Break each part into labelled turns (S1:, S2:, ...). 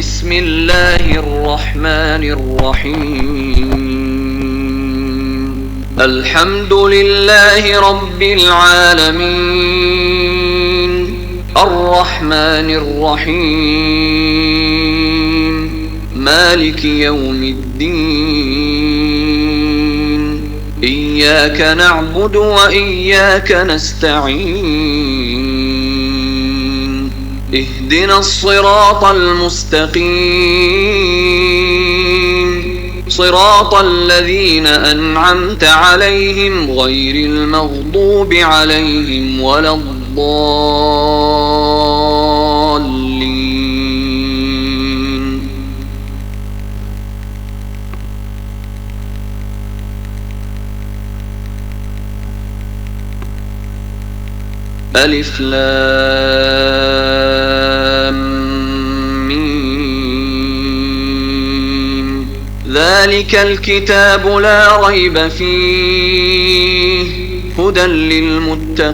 S1: بسم الله الرحمن الرحيم الحمد لله رب العالمين الرحمن الرحيم مالك يوم الدين إياك نعبد وإياك نستعين اهدنا الصراط المستقيم صراط الذين أنعمت عليهم غير المغضوب عليهم ولا الضالين ألف لام ميم ذلك الكتاب لا ريب فيه هدى للمتقين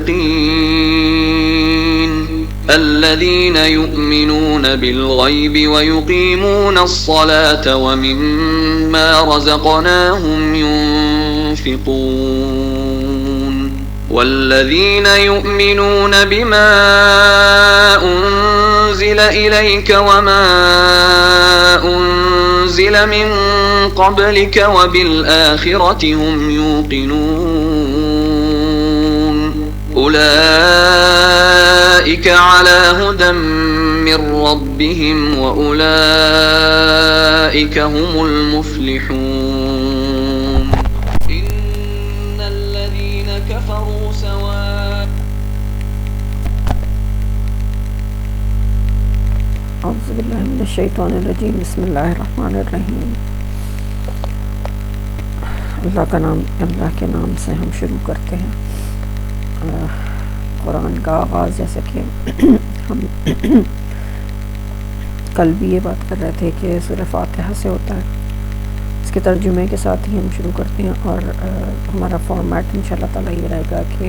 S1: الذين يؤمنون بالغيب ويقيمون الصلاة ومما رزقناهم ينفقون والذين يؤمنون بما أنزل إليك وما أنزل من قبلك وبالآخرة هم يوقنون أولئك على هدى من ربهم وأولئك هم المفلحون إن الذين كفروا سواء
S2: اعوذ باللہ من الشیطان الرجیم بسم اللہ الرحمن الرحیم اللہ کے نام سے ہم شروع کرتے ہیں قرآن کا آغاز، جیسے کہ ہم کل بھی یہ بات کر رہے تھے کہ سورہ فاتحہ سے ہوتا ہے، اس کے ترجمے کے ساتھ ہی ہم شروع کرتے ہیں، اور ہمارا فارمیٹ انشاءاللہ تعالیٰ یہ رہے گا کہ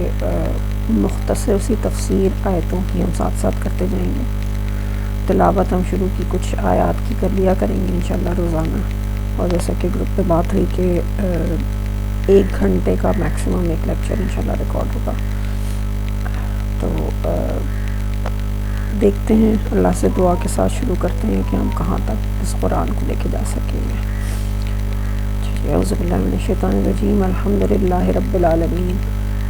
S2: مختصر سی تفسیر آیتوں کی ہم ساتھ ساتھ کرتے جائیں گے۔ تلاوت ہم شروع کی کچھ آیات کی کر لیا کریں گے انشاءاللہ روزانہ، اور جیسا کہ گروپ پہ بات ہوئی کہ 1 گھنٹے کا میکسیمم ایک لیکچر انشاءاللہ ریکارڈ ہوگا۔ تو دیکھتے ہیں، اللہ سے دعا کے ساتھ شروع کرتے ہیں کہ ہم کہاں تک اس قرآن کو لے کے جا سکیں گے۔ اعوذ باللہ من الشیطان الرجیم الحمدللہ رب العالمین،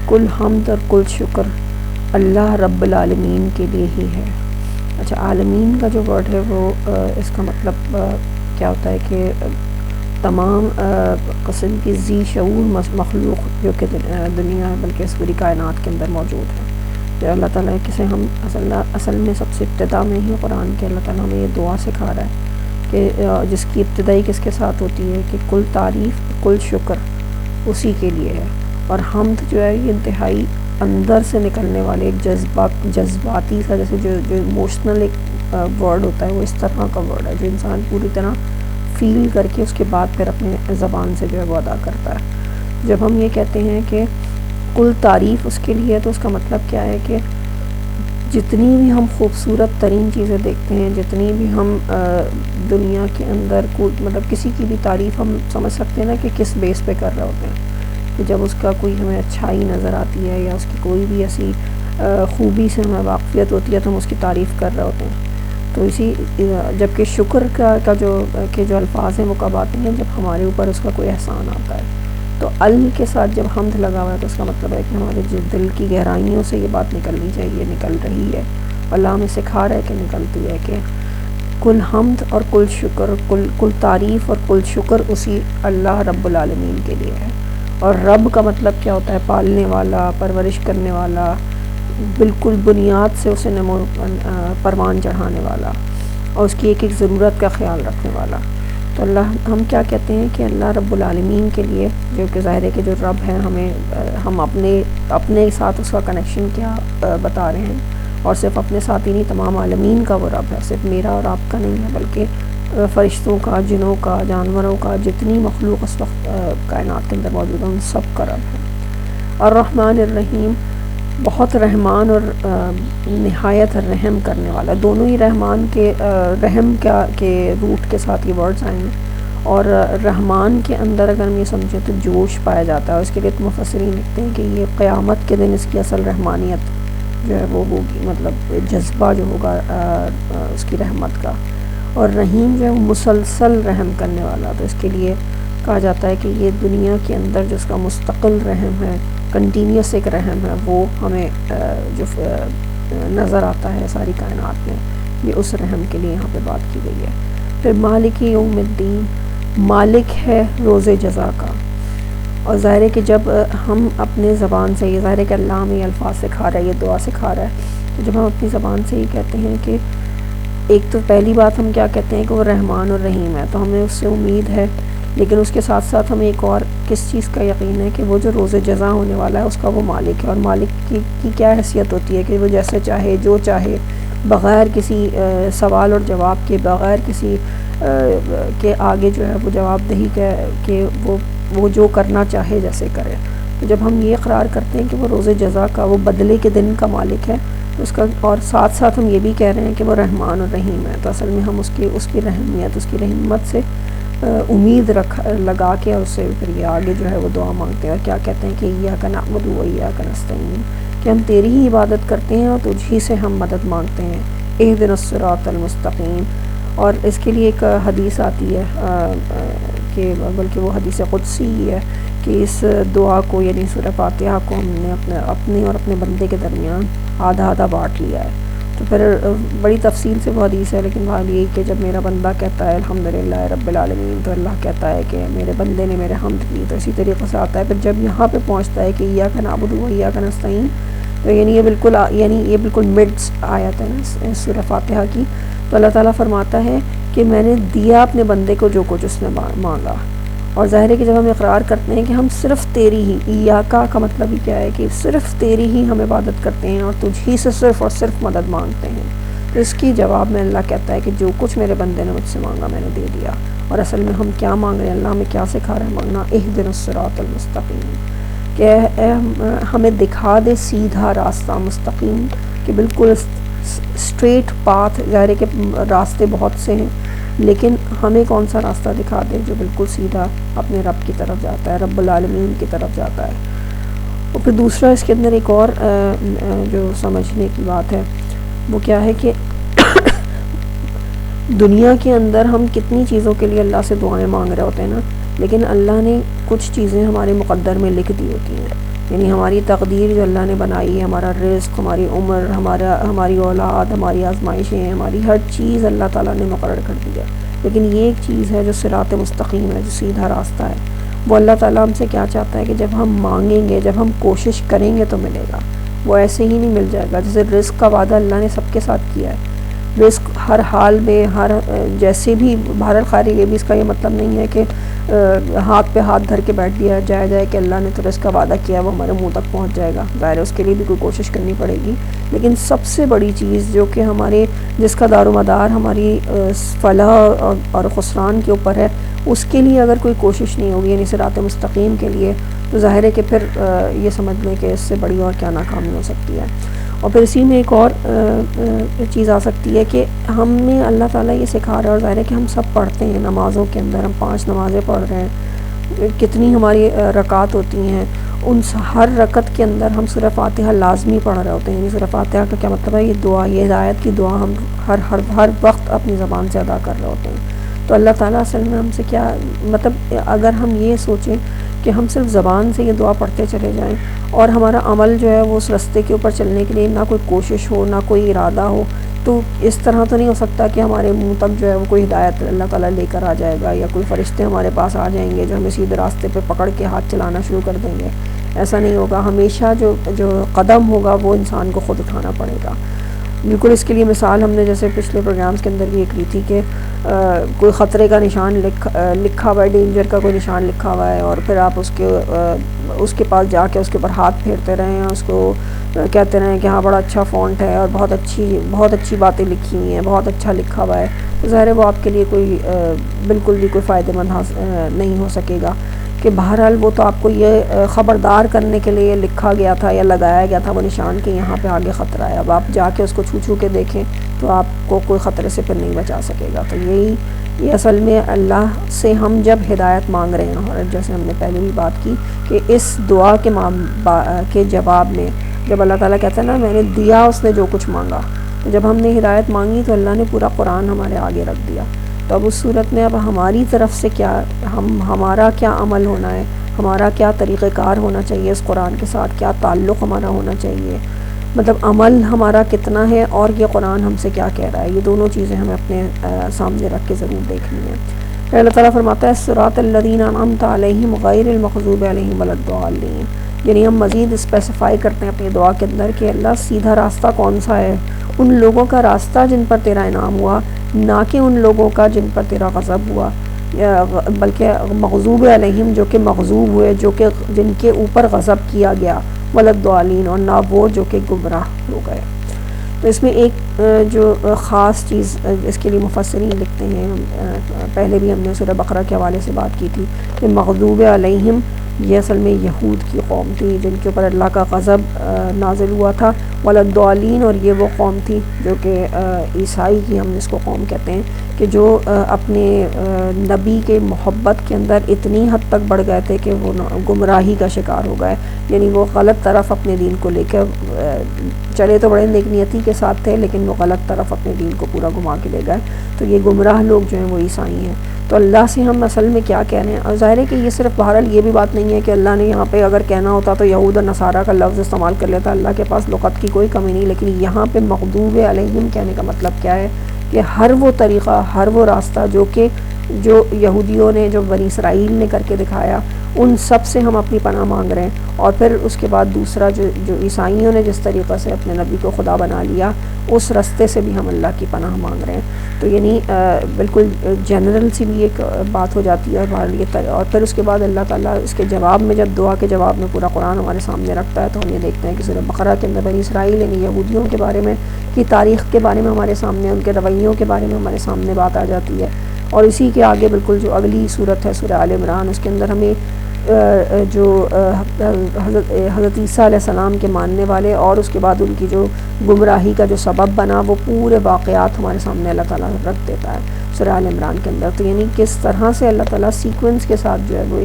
S2: کل حمد اور کل شکر اللہ رب العالمین کے لیے ہی ہے۔ اچھا، عالمین کا جو ورڈ ہے وہ اس کا مطلب کیا ہوتا ہے کہ تمام قسم کی ذی شعور مخلوق جو کہ دنیا ہے بلکہ اس پوری کائنات کے اندر موجود ہے۔ جو اللہ تعالیٰ کسے ہم اصل میں سب سے ابتدا میں ہی قرآن کے اللہ تعالیٰ ہمیں یہ دعا سکھا رہا ہے کہ جس کی ابتدائی کس کے ساتھ ہوتی ہے کہ کل تعریف کل شکر اسی کے لیے ہے، اور حمد جو ہے یہ انتہائی اندر سے نکلنے والے ایک جذباتی سا، جیسے جو ایموشنل ایک ورڈ ہوتا ہے، وہ اس طرح کا ورڈ ہے جو انسان پوری طرح فیل کر کے اس کے بعد پھر اپنے زبان سے جو ہے وہ ادا کرتا ہے۔ جب ہم یہ کہتے ہیں کہ کل تعریف اس کے لیے، تو اس کا مطلب کیا ہے کہ جتنی بھی ہم خوبصورت ترین چیزیں دیکھتے ہیں، جتنی بھی ہم دنیا کے اندر مطلب کسی کی بھی تعریف ہم سمجھ سکتے ہیں نا کہ کس بیس پہ کر رہے ہوتے ہیں، کہ جب اس کا کوئی ہمیں اچھائی نظر آتی ہے یا اس کی کوئی بھی ایسی خوبی سے ہمیں واقفیت ہوتی ہے تو ہم اس کی تعریف کر رہے ہوتے ہیں۔ تو اسی جبکہ شکر کا جو الفاظ ہیں وہ کب آتے ہیں؟ جب ہمارے اوپر اس کا کوئی احسان آتا ہے۔ تو ال کے ساتھ جب حمد لگا ہوا ہے تو اس کا مطلب ہے کہ ہمارے دل کی گہرائیوں سے یہ بات نکلنی چاہیے، نکل رہی ہے، اللہ ہمیں سکھا رہا ہے کہ نکلتی ہے، کہ کل حمد اور کل شکر، کل تعریف اور کل شکر اسی اللہ رب العالمین کے لیے ہے۔ اور رب کا مطلب کیا ہوتا ہے؟ پالنے والا، پرورش کرنے والا، بالکل بنیاد سے اسے پروان چڑھانے والا، اور اس کی ایک ایک ضرورت کا خیال رکھنے والا۔ تو اللہ، ہم کیا کہتے ہیں کہ اللہ رب العالمین کے لیے، جو کہ ظاہر ہے کہ جو رب ہے، ہم اپنے ساتھ اس کا کنیکشن کیا بتا رہے ہیں، اور صرف اپنے ساتھ ہی نہیں، تمام عالمین کا وہ رب ہے، صرف میرا اور آپ کا نہیں ہے، بلکہ فرشتوں کا، جنوں کا، جانوروں کا، جتنی مخلوق اس وقت کائنات کے اندر موجود ہے ان سب کا رب ہے۔ الرحمن الرحیم، بہت رحمان اور نہایت رحم کرنے والا. دونوں ہی رحمان کے رحم کے روٹ کے ساتھ یہ ورڈز آئیں گے, اور رحمان کے اندر اگر ہم یہ سمجھیں تو جوش پایا جاتا ہے. اس کے لیے تو مفسرین لکھتے ہیں کہ یہ قیامت کے دن اس کی اصل رحمانیت جو ہے وہ ہوگی, مطلب جذبہ جو ہوگا اس کی رحمت کا. اور رحیم جو ہے وہ مسلسل رحم کرنے والا, تو اس کے لیے کہا جاتا ہے کہ یہ دنیا کے اندر جو اس کا مستقل رحم ہے, کنٹینیوس ایک رحم ہے, وہ ہمیں جو نظر آتا ہے ساری کائنات میں, یہ اس رحم کے لیے یہاں پہ بات کی گئی ہے. پھر مالک یوم الدین, مالک ہے روز جزا کا. اور ظاہر ہے کہ جب ہم اپنے زبان سے, یہ ظاہر ہے کہ اللہ ہمیں یہ الفاظ سکھا رہا ہے, یہ دعا سکھا رہا ہے, تو جب ہم اپنی زبان سے یہ کہتے ہیں کہ ایک تو پہلی بات ہم کیا کہتے ہیں کہ وہ رحمان اور رحیم ہے, تو ہمیں اس سے امید ہے, لیکن اس کے ساتھ ساتھ ہمیں ایک اور کس چیز کا یقین ہے کہ وہ جو روز جزا ہونے والا ہے اس کا وہ مالک ہے. اور مالک کی کیا حیثیت ہوتی ہے کہ وہ جیسے چاہے جو چاہے, بغیر کسی سوال اور جواب کے, بغیر کسی کے آگے جو ہے وہ جواب دہی کہ وہ جو کرنا چاہے جیسے کرے. تو جب ہم یہ اقرار کرتے ہیں کہ وہ روز جزا کا, وہ بدلے کے دن کا مالک ہے, تو اس کا, اور ساتھ ساتھ ہم یہ بھی کہہ رہے ہیں کہ وہ رحمان اور رحیم ہے, تو اصل میں ہم اس کی رحمیت, اس کی رحمت سے امید لگا کے اور اس سے پھر یہ آگے جو ہے وہ دعا مانگتے ہیں. اور کیا کہتے ہیں کہ ایاک نعبد و ایاک نستعین, کہ ہم تیری ہی عبادت کرتے ہیں اور تجھ ہی سے ہم مدد مانگتے ہیں. اہدنا الصراط المستقیم. اور اس کے لیے ایک حدیث آتی ہے کہ بلکہ وہ حدیث قدسی ہی ہے کہ اس دعا کو, یعنی سورہ فاتحہ کو ہم نے اپنے اور اپنے بندے کے درمیان آدھا آدھا بانٹ لیا ہے. تو پھر بڑی تفصیل سے وہ حدیث ہے, لیکن بات یہی کہ جب میرا بندہ کہتا ہے الحمدللہ رب العالمین, تو اللہ کہتا ہے کہ میرے بندے نے میرے حمد کی. تو اسی طریقے سے آتا ہے پھر جب یہاں پہ پہنچتا ہے کہ ایاک نعبد و ایاک نستعین, تو یعنی یہ بالکل مڈس آیت ہے نا سورہ فاتحہ کی. تو اللہ تعالیٰ فرماتا ہے کہ میں نے دیا اپنے بندے کو جو کچھ اس نے مانگا. اور ظاہر ہے کہ جب ہم اقرار کرتے ہیں کہ ہم صرف تیری ہی, ایاکا کا مطلب ہی کیا ہے کہ صرف تیری ہی ہم عبادت کرتے ہیں اور تجھ ہی سے صرف اور صرف مدد مانگتے ہیں, تو اس کی جواب میں اللہ کہتا ہے کہ جو کچھ میرے بندے نے مجھ سے مانگا میں نے دے دیا. اور اصل میں ہم کیا مانگ رہے ہیں, اللہ ہمیں کیا سکھا رہا ہے مانگنا, اہدنا الصراط المستقیم, کہ ہمیں دکھا دے سیدھا راستہ, مستقیم کہ بالکل اسٹریٹ پاتھ. ظاہر ہے کہ راستے بہت سے ہیں, لیکن ہمیں کون سا راستہ دکھا دے جو بالکل سیدھا اپنے رب کی طرف جاتا ہے, رب العالمین کی طرف جاتا ہے. اور پھر دوسرا اس کے اندر ایک اور جو سمجھنے کی بات ہے وہ کیا ہے کہ دنیا کے اندر ہم کتنی چیزوں کے لیے اللہ سے دعائیں مانگ رہے ہوتے ہیں نا, لیکن اللہ نے کچھ چیزیں ہمارے مقدر میں لکھ دی ہوتی ہیں, یعنی ہماری تقدیر جو اللہ نے بنائی ہے, ہمارا رزق, ہماری عمر, ہماری اولاد, ہماری آزمائشیں, ہماری ہر چیز اللہ تعالیٰ نے مقرر کر دی ہے. لیکن یہ ایک چیز ہے جو صراط مستقیم ہے, جو سیدھا راستہ ہے, وہ اللہ تعالیٰ ہم سے کیا چاہتا ہے کہ جب ہم مانگیں گے, جب ہم کوشش کریں گے تو ملے گا. وہ ایسے ہی نہیں مل جائے گا. جیسے رزق کا وعدہ اللہ نے سب کے ساتھ کیا ہے, رزق ہر حال میں, جیسے بھی بہرحال خیر, یہ بھی اس کا یہ مطلب نہیں ہے کہ ہاتھ پہ ہاتھ دھر کے بیٹھ دیا جائے کہ اللہ نے تو رزق کا وعدہ کیا وہ ہمارے منہ تک پہنچ جائے گا. ظاہر ہے اس کے لیے بھی کوئی کوشش کرنی پڑے گی, لیکن سب سے بڑی چیز جو کہ جس کا دار و مدار ہماری فلاح اور خسران کے اوپر ہے, اس کے لیے اگر کوئی کوشش نہیں ہوگی, یعنی صراط مستقیم کے لیے, تو ظاہر ہے کہ پھر یہ سمجھ لیں کہ اس سے بڑی اور کیا ناکامی ہو سکتی ہے. اور پھر اسی میں ایک اور چیز آ سکتی ہے کہ ہمیں اللہ تعالیٰ یہ سکھا رہا ہے, اور ظاہر ہے کہ ہم سب پڑھتے ہیں نمازوں کے اندر, ہم 5 نمازیں پڑھ رہے ہیں, کتنی ہماری رکعات ہوتی ہیں, ان ہر رکعت کے اندر ہم سورہ فاتحہ لازمی پڑھ رہے ہوتے ہیں. یعنی سورہ فاتحہ کا کیا مطلب ہے, یہ دعا, یہ ہدایت کی دعا ہم ہر وقت اپنی زبان سے ادا کر رہے ہوتے ہیں. تو اللہ تعالیٰ اصل میں ہم سے کیا مطلب, اگر ہم یہ سوچیں کہ ہم صرف زبان سے یہ دعا پڑھتے چلے جائیں اور ہمارا عمل جو ہے وہ اس راستے کے اوپر چلنے کے لیے نہ کوئی کوشش ہو, نہ کوئی ارادہ ہو, تو اس طرح تو نہیں ہو سکتا کہ ہمارے منہ تک جو ہے وہ کوئی ہدایت اللہ تعالیٰ لے کر آ جائے گا, یا کوئی فرشتے ہمارے پاس آ جائیں گے جو ہمیں سیدھے راستے پہ پکڑ کے ہاتھ چلانا شروع کر دیں گے. ایسا نہیں ہوگا. ہمیشہ جو قدم ہوگا وہ انسان کو خود اٹھانا پڑے گا. بالکل اس کے لیے مثال ہم نے جیسے پچھلے پروگرامز کے اندر بھی ایک لی تھی کہ کوئی خطرے کا نشان لکھا ہوا ہے, ڈینجر کا کوئی نشان لکھا ہوا ہے, اور پھر آپ اس کے پاس جا کے اس کے اوپر ہاتھ پھیرتے رہیں, اس کو کہتے رہیں کہ ہاں بڑا اچھا فونٹ ہے اور بہت اچھی باتیں لکھی ہوئی ہیں, بہت اچھا لکھا ہوا ہے, تو ظاہر ہے وہ آپ کے لیے کوئی بالکل بھی کوئی فائدہ مند نہیں ہو سکے گا. کہ بہرحال وہ تو آپ کو یہ خبردار کرنے کے لیے لکھا گیا تھا یا لگایا گیا تھا وہ نشان کہ یہاں پہ آگے خطرہ ہے. اب آپ جا کے اس کو چھو کے دیکھیں تو آپ کو کوئی خطرے سے پھر نہیں بچا سکے گا. تو یہ اصل میں اللہ سے ہم جب ہدایت مانگ رہے ہیں، اور جیسے ہم نے پہلے بھی بات کی کہ اس دعا کے جواب میں جب اللہ تعالیٰ کہتا ہے نا میں نے دیا اس نے جو کچھ مانگا، تو جب ہم نے ہدایت مانگی تو اللہ نے پورا قرآن ہمارے آگے رکھ دیا. تو اب اس صورت میں اب ہماری طرف سے کیا ہمارا کیا عمل ہونا ہے، ہمارا کیا طریقہ کار ہونا چاہیے اس قرآن کے ساتھ، کیا تعلق ہمارا ہونا چاہیے، مطلب عمل ہمارا کتنا ہے اور یہ قرآن ہم سے کیا کہہ رہا ہے. یہ دونوں چیزیں ہمیں اپنے سامنے رکھ کے ضرور دیکھنی ہیں. پھر اللہ تعالیٰ فرماتا ہے صراط الذین انعمت علیہم غیر المغضوب علیہم ولا الضالین. یعنی ہم مزید اسپیسیفائی کرتے ہیں اپنی دعا کے اندر کہ اللہ سیدھا راستہ کون سا ہے، ان لوگوں کا راستہ جن پر تیرا انعام ہوا، نہ کہ ان لوگوں کا جن پر تیرا غضب ہوا، بلکہ مغضوب علیہم جو کہ مغضوب ہوئے، جو کہ جن کے اوپر غضب کیا گیا، ولا الضالین اور نہ وہ جو کہ گمراہ ہو گئے. تو اس میں ایک جو خاص چیز اس کے لیے مفسرین لکھتے ہیں، پہلے بھی ہم نے سورہ بقرہ کے حوالے سے بات کی تھی کہ مغضوب علیہم یہ اصل میں یہود کی قوم تھی جن کے اوپر اللہ کا غضب نازل ہوا تھا، ولا الضالین اور یہ وہ قوم تھی جو کہ عیسائی کی ہم اس کو قوم کہتے ہیں کہ جو اپنے نبی کے محبت کے اندر اتنی حد تک بڑھ گئے تھے کہ وہ گمراہی کا شکار ہو گئے. یعنی وہ غلط طرف اپنے دین کو لے کے چلے تو بڑے نیک نیتی کے ساتھ تھے لیکن وہ غلط طرف اپنے دین کو پورا گھما کے لے گئے. تو یہ گمراہ لوگ جو ہیں وہ عیسائی ہیں. تو اللہ سے ہم اصل میں کیا کہہ رہے ہیں، اور ظاہر ہے کہ یہ صرف بہرحال یہ بھی بات نہیں ہے کہ اللہ نے یہاں پہ اگر کہنا ہوتا تو یہود اور نصارہ کا لفظ استعمال کر لیتا، اللہ کے پاس لغت کی کوئی کمی نہیں. لیکن یہاں پہ مغضوب علیہم کہنے کا مطلب کیا ہے کہ ہر وہ طریقہ، ہر وہ راستہ جو یہودیوں نے، جو بنی اسرائیل نے کر کے دکھایا، ان سب سے ہم اپنی پناہ مانگ رہے ہیں. اور پھر اس کے بعد دوسرا جو عیسائیوں نے جس طریقے سے اپنے نبی کو خدا بنا لیا، اس رستے سے بھی ہم اللہ کی پناہ مانگ رہے ہیں. تو یعنی بالکل جنرل سی بھی ایک بات ہو جاتی ہے. اور پھر اس کے بعد اللہ تعالیٰ اس کے جواب میں، جب دعا کے جواب میں پورا قرآن ہمارے سامنے رکھتا ہے تو ہم یہ دیکھتے ہیں کہ سورہ بقرہ کے اندر بنی اسرائیل یعنی یہودیوں کے بارے میں کی تاریخ کے بارے میں ہمارے سامنے، ان کے رویوں کے بارے میں ہمارے سامنے بات آ جاتی ہے. اور اسی کے آگے بالکل جو اگلی صورت ہے سورہ آل عمران، اس کے اندر ہمیں جو حضرت عیسیٰ علیہ السلام کے ماننے والے اور اس کے بعد ان کی جو گمراہی کا جو سبب بنا، وہ پورے واقعات ہمارے سامنے اللہ تعالیٰ رکھ دیتا ہے سورہ آل عمران کے اندر. تو یعنی کس طرح سے اللہ تعالیٰ سیکوینس کے ساتھ جو ہے وہ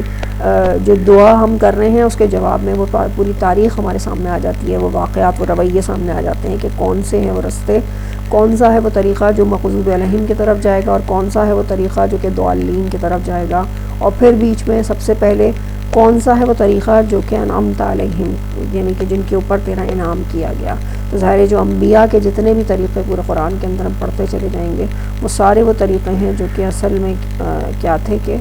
S2: جو دعا ہم کر رہے ہیں اس کے جواب میں وہ پوری تاریخ ہمارے سامنے آ جاتی ہے، وہ واقعات، وہ رویے سامنے آ جاتے ہیں کہ کون سے ہیں وہ رستے، کون سا ہے وہ طریقہ جو مغضوب علیہم کی طرف جائے گا اور کون سا ہے وہ طریقہ جو کہ ضالین کی طرف جائے گا. اور پھر بیچ میں سب سے پہلے کون سا ہے وہ طریقہ جو کہ انعمت علیہم یعنی کہ جن کے اوپر تیرا انعام کیا گیا. تو ظاہر ہے جو انبیاء کے جتنے بھی طریقے پورے قرآن کے اندر ہم پڑھتے چلے جائیں گے وہ سارے وہ طریقے ہیں جو کہ اصل میں کیا تھے کہ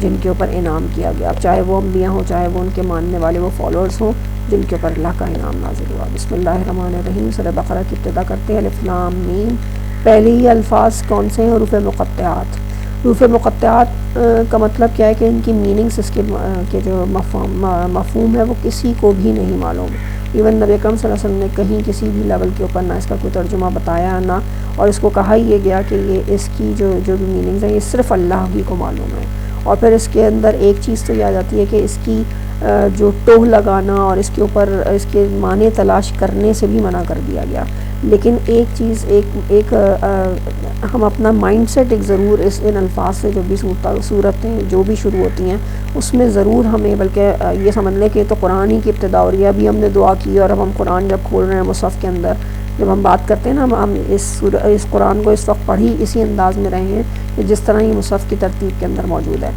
S2: جن کے اوپر انعام کیا گیا، چاہے وہ انبیاء ہوں، چاہے وہ ان کے ماننے والے وہ فالوورز ہوں جن کے اوپر اللہ کا انعام نازل ہوا. بسم اللہ الرحمن الرحیم. سورہ بقرہ کی ابتدا کرتے ہیں الف لام میم. پہلے ہی الفاظ کون سے ہیں؟ حروف مقطعات. حروف مقطعات کا مطلب کیا ہے کہ ان کی میننگس، اس کے جو مفہوم ہے وہ کسی کو بھی نہیں معلوم. ایون نبی اکرم صلی اللہ علیہ وسلم نے کہیں کسی بھی لیول کے اوپر نہ اس کا کوئی ترجمہ بتایا نہ، اور اس کو کہا یہ گیا کہ یہ اس کی جو بھی میننگز ہیں یہ صرف اللہ ہی کو معلوم ہے. اور پھر اس کے اندر ایک چیز تو یہ آ جاتی ہے کہ اس کی جو ٹوہ لگانا اور اس کے اوپر اس کے معنی تلاش کرنے سے بھی منع کر دیا گیا. لیکن ایک چیز ایک ہم اپنا مائنڈ سیٹ ایک ضرور ان الفاظ سے جو بھی صورتیں جو بھی شروع ہوتی ہیں اس میں ضرور ہمیں، بلکہ یہ سمجھ لیں کہ یہ تو قرآن ہی کی ابتدا ہو رہی ہے. ابھی ہم نے دعا کی اور اب ہم قرآن جب کھول رہے ہیں مصحف کے اندر، جب ہم بات کرتے ہیں نا ہم اس قرآن کو اس وقت پڑھی اسی انداز میں رہے ہیں کہ جس طرح یہ مصحف کی ترتیب کے اندر موجود ہے.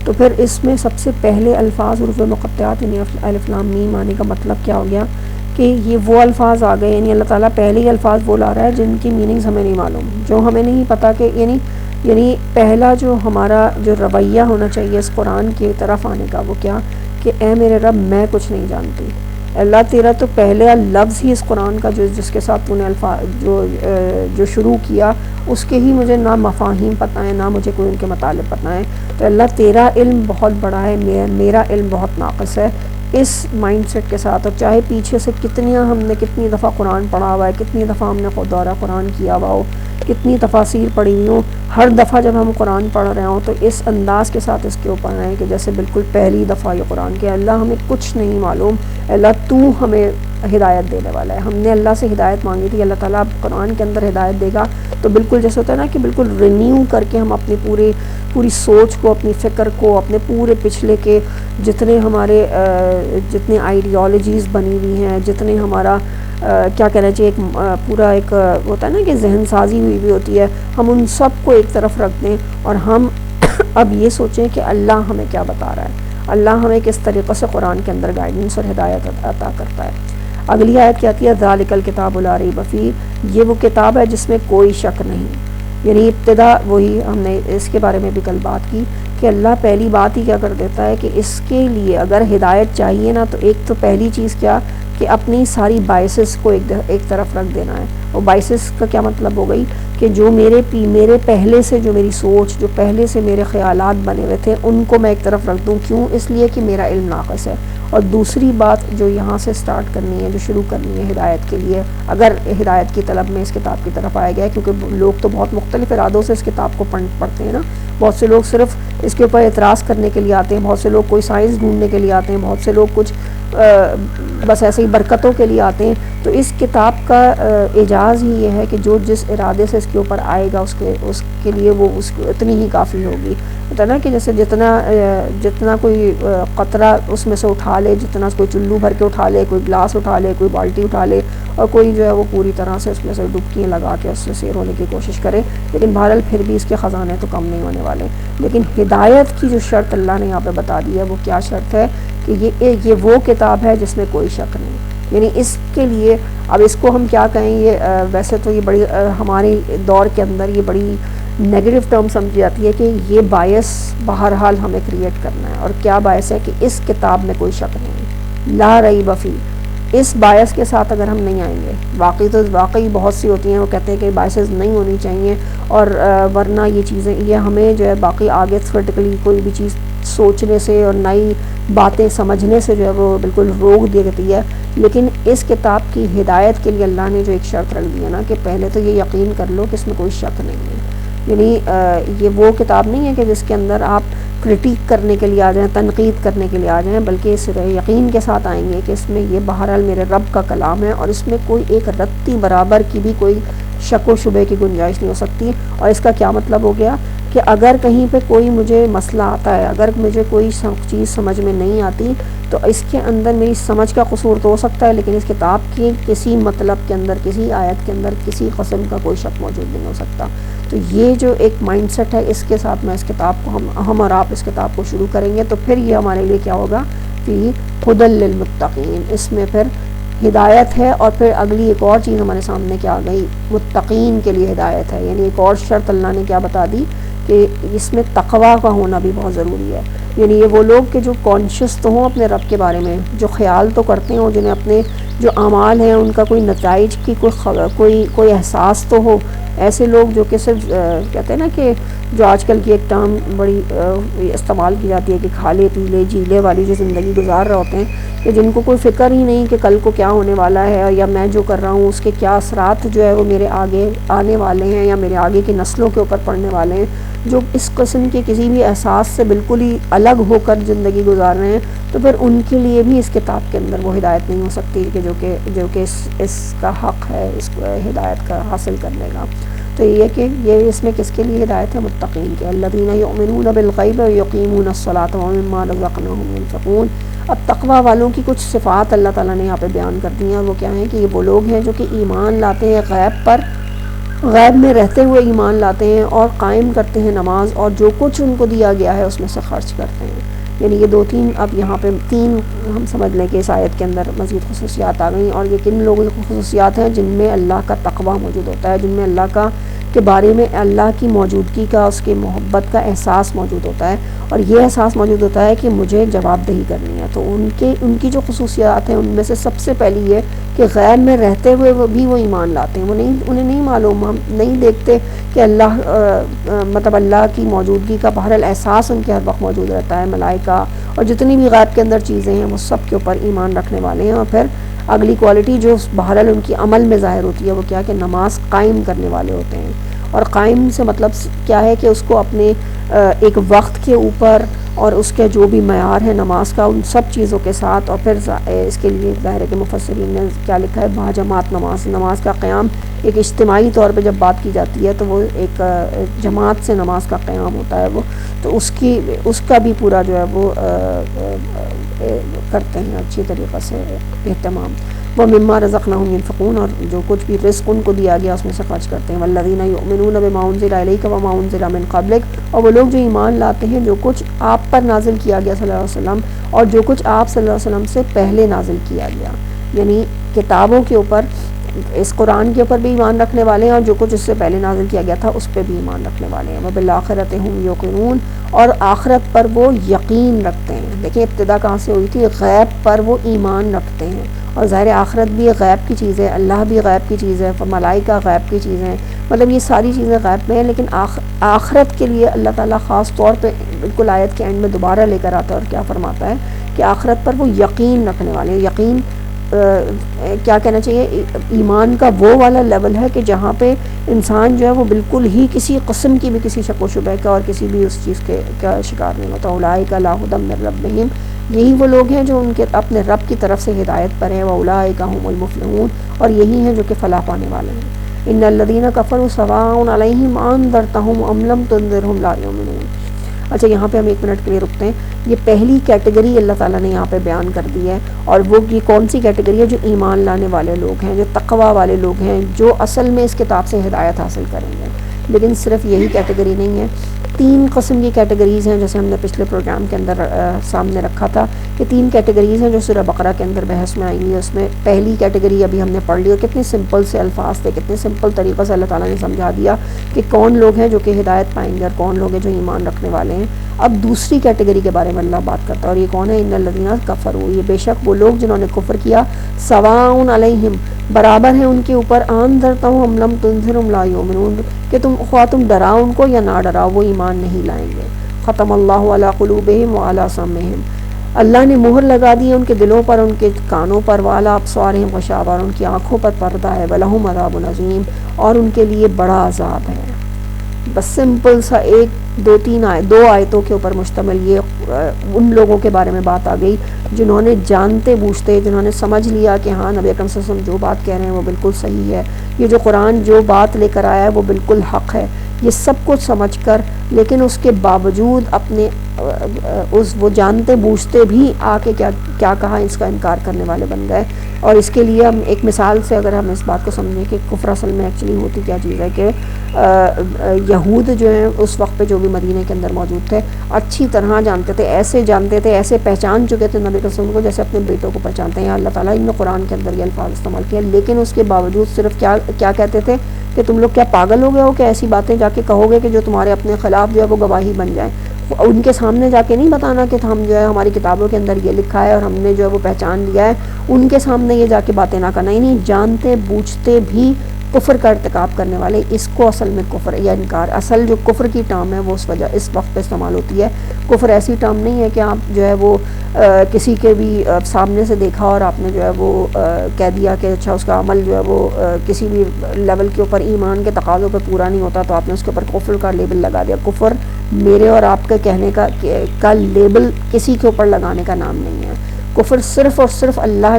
S2: تو پھر اس میں سب سے پہلے الفاظ حروف مقطعات یعنی الف لام میم آنے کا مطلب کیا ہو گیا کہ یہ وہ الفاظ آ گئے، یعنی اللہ تعالیٰ پہلے ہی الفاظ وہ لا رہا ہے جن کی میننگز ہمیں نہیں معلوم، جو ہمیں نہیں پتہ کہ یعنی پہلا جو ہمارا جو رویہ ہونا چاہیے اس قرآن کی طرف آنے کا وہ کیا کہ اے میرے رب میں کچھ نہیں جانتی. اللہ تیرا تو پہلے لفظ ہی اس قرآن کا جس کے ساتھ تو نے الفاظ جو شروع کیا اس کے ہی مجھے نہ مفاہیم پتہ ہیں نہ مجھے کوئی ان کے مطالب پتہ ہیں. تو اللہ تیرا علم بہت بڑا ہے، میرا علم بہت ناقص ہے. اس مائنڈ سیٹ کے ساتھ، اور چاہے پیچھے سے کتنی دفعہ قرآن پڑھا ہوا ہے، کتنی دفعہ ہم نے خود دورہ قرآن کیا ہوا ہو، کتنی تفاسیر پڑھی ہوئی ہوں، ہر دفعہ جب ہم قرآن پڑھ رہے ہوں تو اس انداز کے ساتھ اس کے اوپر آئیں کہ جیسے بالکل پہلی دفعہ یہ قرآن کہ اللہ ہمیں کچھ نہیں معلوم، اللہ تو ہمیں ہدایت دینے والا ہے. ہم نے اللہ سے ہدایت مانگی تھی، اللہ تعالیٰ قرآن کے اندر ہدایت دے گا تو بالکل جیسے ہوتا ہے نا کہ بالکل رینیو کر کے ہم اپنی پوری سوچ کو، اپنی فکر کو، اپنے پورے پچھلے کے جتنے ہمارے جتنے آئیڈیالوجیز بنی ہوئی ہیں، جتنے ہمارا کیا کہنا چاہیے ایک پورا ایک ہوتا ہے نا کہ ذہن سازی ہوئی ہوتی ہے، ہم ان سب کو ایک طرف رکھ دیں اور ہم اب یہ سوچیں کہ اللہ ہمیں کیا بتا رہا ہے، اللہ ہمیں کس طریقے سے قرآن کے اندر گائیڈنس اور ہدایت عطا کرتا ہے. اگلی آیت کیا ہے؟ ذالک الکتاب لا ریب فیہ، یہ وہ کتاب ہے جس میں کوئی شک نہیں. یعنی ابتدا وہی ہم نے اس کے بارے میں بھی کل بات کی کہ اللہ پہلی بات ہی کیا کر دیتا ہے کہ اس کے لیے اگر ہدایت چاہیے نا تو ایک تو پہلی چیز کیا کہ اپنی ساری بائسز کو ایک طرف رکھ دینا ہے. اور بائسز کا کیا مطلب ہو گئی کہ جو میرے پہلے سے جو میری سوچ، جو پہلے سے میرے خیالات بنے ہوئے تھے ان کو میں ایک طرف رکھ دوں. کیوں؟ اس لیے کہ میرا علم ناقص ہے. اور دوسری بات جو یہاں سے سٹارٹ کرنی ہے، جو شروع کرنی ہے ہدایت کے لیے، اگر ہدایت کی طلب میں اس کتاب کی طرف آیا گیا ہے، کیونکہ لوگ تو بہت مختلف ارادوں سے اس کتاب کو پڑھتے ہیں نا. بہت سے لوگ صرف اس کے اوپر اعتراض کرنے کے لیے آتے ہیں، بہت سے لوگ کوئی سائنس ڈھونڈنے کے لیے آتے ہیں، بہت سے لوگ کچھ بس ایسے ہی برکتوں کے لیے آتے ہیں. تو اس کتاب کا اعجاز ہی یہ ہے کہ جو جس ارادے سے اس کے اوپر آئے گا اس کے لیے وہ اتنی ہی کافی ہوگی. ہوتا ہے نا کہ جیسے جتنا کوئی قطرہ اس میں سے اٹھا لے، جتنا کوئی چلو بھر کے اٹھا لے، کوئی گلاس اٹھا لے، کوئی بالٹی اٹھا لے، اور کوئی جو ہے وہ پوری طرح سے اس میں سے ڈبکیاں لگا کے اس سے سیر ہونے کی کوشش کرے، لیکن بہرحال پھر بھی اس کے خزانے تو کم نہیں ہونے والے. لیکن ہدایت کی جو شرط اللہ نے یہاں پہ بتا دی ہے وہ کیا شرط ہے کہ یہ وہ کتاب ہے جس میں کوئی شک نہیں. یعنی اس کے لیے اب اس کو ہم کیا کہیں، یہ ویسے تو یہ بڑی ہمارے دور کے اندر یہ بڑی نیگیٹو ٹرم سمجھی جاتی ہے کہ یہ باعث بہرحال ہمیں کریٹ کرنا ہے. اور کیا باعث ہے کہ اس کتاب میں کوئی شک نہیں، لا ریب فیہ. اس باعث کے ساتھ اگر ہم نہیں آئیں گے، واقعی بہت سی ہوتی ہیں وہ کہتے ہیں کہ باعثز نہیں ہونی چاہیے اور ورنہ یہ چیزیں یہ ہمیں جو ہے باقی آگے تھیوریٹیکلی کوئی بھی چیز سوچنے سے اور نئی باتیں سمجھنے سے جو ہے وہ بالکل روک دی جاتی ہے. لیکن اس کتاب کی ہدایت کے لیے اللہ نے جو ایک شرط رکھ دی ہے نا کہ پہلے تو یہ یقین کر لو کہ اس میں کوئی شک نہیں ہے. یعنی یہ وہ کتاب نہیں ہے کہ جس کے اندر آپ کرٹیک کرنے کے لیے آ جائیں، تنقید کرنے کے لیے آ جائیں، بلکہ اس یقین کے ساتھ آئیں گے کہ اس میں یہ بہرحال میرے رب کا کلام ہے اور اس میں کوئی ایک رتی برابر کی بھی کوئی شک و شبے کی گنجائش نہیں ہو سکتی. اور اس کا کیا مطلب ہو گیا کہ اگر کہیں پہ کوئی مجھے مسئلہ آتا ہے، اگر مجھے کوئی چیز سمجھ میں نہیں آتی تو اس کے اندر میری سمجھ کا قصور تو ہو سکتا ہے، لیکن اس کتاب کی کسی مطلب کے اندر، کسی آیت کے اندر کسی قسم کا کوئی شک موجود نہیں ہو سکتا. تو یہ جو ایک مائنڈ سیٹ ہے، اس کے ساتھ میں اس کتاب کو ہم اور آپ اس کتاب کو شروع کریں گے تو پھر یہ ہمارے لیے کیا ہوگا کہ ہدی للمتقین، اس میں پھر ہدایت ہے. اور پھر اگلی ایک اور چیز ہمارے سامنے کیا آ گئی، متقین کے لیے ہدایت ہے. یعنی ایک اور شرط اللہ نے کیا بتا دی کہ اس میں تقویٰ کا ہونا بھی بہت ضروری ہے. یعنی یہ وہ لوگ کہ جو کانشیس تو ہوں اپنے رب کے بارے میں، جو خیال تو کرتے ہوں، جنہیں اپنے جو اعمال ہیں ان کا کوئی نتائج کی کوئی احساس تو ہو. ایسے لوگ جو کہ صرف کہتے ہیں نا کہ جو آج کل کی ایک ٹرم بڑی استعمال کی جاتی ہے کہ کھالے پیلے جیلے والی جو زندگی گزار رہے ہوتے ہیں، کہ جن کو کوئی فکر ہی نہیں کہ کل کو کیا ہونے والا ہے یا میں جو کر رہا ہوں اس کے کیا اثرات جو ہے وہ میرے آگے آنے والے ہیں یا میرے آگے کی نسلوں کے اوپر پڑنے والے ہیں. جو اس قسم کے کسی بھی احساس سے بالکل ہی الگ ہو کر زندگی گزار رہے ہیں، تو پھر ان کے لیے بھی اس کتاب کے اندر وہ ہدایت نہیں ہو سکتی کہ جو کہ اس کا حق ہے اس ہدایت کا حاصل کرنے کا. تو یہ کہ یہ اس میں کس کے لیے ہدایت ہے؟ متقین کے. الذین یؤمنون بالغیب ویقیمون الصلاۃ ومما رزقناہم ينفقون. اب تقویٰ والوں کی کچھ صفات اللہ تعالیٰ نے یہاں پہ بیان کر دی ہیں. وہ کیا ہیں کہ یہ وہ لوگ ہیں جو کہ ایمان لاتے ہیں غیب پر، غیب میں رہتے ہوئے ایمان لاتے ہیں اور قائم کرتے ہیں نماز، اور جو کچھ ان کو دیا گیا ہے اس میں سے خرچ کرتے ہیں. یعنی یہ دو تین، اب یہاں پہ تین ہم سمجھ لیں کہ اس آیت کے اندر مزید خصوصیات آ گئیں. اور یہ کن لوگوں کی خصوصیات ہیں؟ جن میں اللہ کا تقویٰ موجود ہوتا ہے، جن میں اللہ کے بارے میں اللہ کی موجودگی کا، اس کے محبت کا احساس موجود ہوتا ہے، اور یہ احساس موجود ہوتا ہے کہ مجھے جواب دہی کرنی ہے. تو ان کی جو خصوصیات ہیں ان میں سے سب سے پہلی یہ کہ غیب میں رہتے ہوئے بھی وہ ایمان لاتے ہیں. انہیں نہیں معلوم، ہم نہیں دیکھتے کہ مطلب اللہ کی موجودگی کا بہرحال احساس ان کے ہر وقت موجود رہتا ہے. ملائکہ اور جتنی بھی غیب کے اندر چیزیں ہیں وہ سب کے اوپر ایمان رکھنے والے ہیں. اور پھر اگلی کوالٹی جو بہرحال ان کی عمل میں ظاہر ہوتی ہے وہ کیا کہ نماز قائم کرنے والے ہوتے ہیں. اور قائم سے مطلب کیا ہے کہ اس کو اپنے ایک وقت کے اوپر اور اس کے جو بھی معیار ہے نماز کا ان سب چیزوں کے ساتھ، اور پھر اس کے لیے ظاہر ہے کہ مفسرین نے کیا لکھا ہے، باجماعت نماز کا قیام ایک اجتماعی طور پہ جب بات کی جاتی ہے تو وہ ایک جماعت سے نماز کا قیام ہوتا ہے وہ، تو اس کا بھی پورا جو ہے وہ کرتے ہیں اچھی طریقے سے اہتمام۔ وہ مما رزقناہم ينفقون، اور جو کچھ بھی رزق ان کو دیا گیا اس میں سے خرچ کرتے ہیں۔ والذین یؤمنون بما انزل الیک وما انزل من قبلک، اور وہ لوگ جو ایمان لاتے ہیں جو کچھ آپ پر نازل کیا گیا صلی اللہ علیہ وسلم اور جو کچھ آپ صلی اللہ علیہ وسلم سے پہلے نازل کیا گیا، یعنی کتابوں کے اوپر، اس قرآن کے اوپر بھی ایمان رکھنے والے ہیں اور جو کچھ اس سے پہلے نازل کیا گیا تھا اس پہ بھی ایمان رکھنے والے ہیں۔ وبالآخرۃ ھم یوقنون، اور آخرت پر وہ یقین رکھتے ہیں۔ دیکھیں ابتدا کہاں سے ہوئی تھی، غیب پر وہ ایمان رکھتے ہیں، اور ظاہر آخرت بھی غیب کی چیز ہے، اللہ بھی غیب کی چیز ہے، ملائکہ غیب کی چیزیں ہیں، مطلب یہ ساری چیزیں غیب میں ہیں، لیکن آخرت کے لیے اللہ تعالیٰ خاص طور پہ بالکل آیت کے اینڈ میں دوبارہ لے کر آتا ہے اور کیا فرماتا ہے کہ آخرت پر وہ یقین رکھنے والے ہیں۔ یقین کیا کہنا چاہیے، ایمان کا وہ والا لیول ہے کہ جہاں پہ انسان جو ہے وہ بالکل ہی کسی قسم کی بھی کسی شک و شبہ کا اور کسی بھی اس چیز کے کا شکار نہیں ہوتا۔ اولئک علی ھدی من ربہم، یہی وہ لوگ ہیں جو ان کے اپنے رب کی طرف سے ہدایت پر ہیں۔ واولئک ھم المفلحون، اور یہی ہیں جو کہ فلاح پانے والے ہیں۔ ان الذین کفروا سواء علیہم انذرتہم ام لم تنذرہم لا یؤمنون۔ اچھا یہاں پہ ہم ایک منٹ کے لیے رکتے ہیں۔ یہ پہلی کیٹیگری اللہ تعالیٰ نے یہاں پہ بیان کر دی ہے، اور وہ یہ کون سی کیٹیگری ہے، جو ایمان لانے والے لوگ ہیں، جو تقویٰ والے لوگ ہیں، جو اصل میں اس کتاب سے ہدایت حاصل کریں گے۔ لیکن صرف یہی کیٹیگری نہیں ہے، 3 قسم کی کیٹیگریز ہیں، جیسے ہم نے پچھلے پروگرام کے اندر سامنے رکھا تھا کہ 3 کیٹیگریز ہیں جو سورہ بقرہ کے اندر بحث میں آئیں گی۔ اس میں پہلی کیٹیگری ابھی ہم نے پڑھ لی، اور کتنے سمپل سے الفاظ تھے، کتنے سمپل طریقے سے اللہ تعالیٰ نے سمجھا دیا کہ کون لوگ ہیں جو کہ ہدایت پائیں گے اور کون لوگ ہیں جو ایمان رکھنے والے ہیں۔ اب دوسری کیٹیگری کے بارے میں اللہ بات کرتا ہے، اور یہ کون ہے، ان الذین کفروا، یہ بے شک وہ لوگ جنہوں نے کفر کیا، سواء علیہم، برابر ہیں ان کے اوپر، انذرتہم ام لم تنذرہم لا یؤمنون، کہ خواہ تم ڈراؤ ان کو یا نہ ڈراؤ وہ ایمان نہیں لائیں گے۔ ختم اللہ علی قلوبہم وعلی سمعہم، اللہ نے مہر لگا دی ہے ان کے دلوں پر، ان کے کانوں پر، وعلی ابصارہم غشاوہ، اور ان کی آنکھوں پر پردہ ہے، ولہم عذاب عظیم، اور ان کے لیے بڑا عذاب ہے۔ بس سمپل سا 2 آیتوں کے اوپر مشتمل یہ ان لوگوں کے بارے میں بات آ گئی جنہوں نے جانتے بوجھتے، جنہوں نے سمجھ لیا کہ ہاں نبی اکرم صلی اللہ علیہ وسلم جو بات کہہ رہے ہیں وہ بالکل صحیح ہے، یہ جو قرآن جو بات لے کر آیا ہے وہ بالکل حق ہے، یہ سب کچھ سمجھ کر لیکن اس کے باوجود اپنے وہ جانتے بوجھتے بھی آ کے کیا کہا، اس کا انکار کرنے والے بن گئے۔ اور اس کے لیے ہم ایک مثال سے اگر ہم اس بات کو سمجھیں کہ کفر اصل میں ایکچولی ہوتی کیا چیز ہے، کہ یہود جو ہیں اس وقت پہ جو بھی مدینہ کے اندر موجود تھے اچھی طرح جانتے تھے، ایسے پہچان چکے تھے نبی رسول کو جیسے اپنے بیٹوں کو پہچانتے ہیں۔ اللہ تعالیٰ نے قرآن کے اندر یہ الفاظ استعمال کیا، لیکن اس کے باوجود صرف کیا کہتے تھے کہ تم لوگ کیا پاگل ہو گئے ہو کہ ایسی باتیں جا کے کہو گے کہ جو تمہارے اپنے خلاف جو ہے وہ گواہی بن جائیں۔ ان کے سامنے جا کے نہیں بتانا کہ ہم جو ہے ہماری کتابوں کے اندر یہ لکھا ہے اور ہم نے جو ہے وہ پہچان لیا ہے، ان کے سامنے یہ جا کے باتیں نہ کرنا، نہیں جانتے بوجھتے بھی کفر کا ارتکاب کرنے والے، اس کو اصل میں کفر یا انکار، اصل جو کفر کی ٹرم ہے وہ اس وقت پہ استعمال ہوتی ہے۔ کفر ایسی ٹرم نہیں ہے کہ آپ جو ہے وہ کسی کے بھی سامنے سے دیکھا اور آپ نے جو ہے وہ کہہ دیا کہ اچھا اس کا عمل جو ہے وہ کسی بھی لیول کے اوپر ایمان کے تقاضوں پہ پورا نہیں ہوتا تو آپ نے اس کے اوپر کفر کا لیبل لگا دیا۔ کفر میرے اور آپ کے کہنے کا لیبل کسی کے اوپر لگانے کا نام نہیں ہے۔ کفر صرف اور صرف اللہ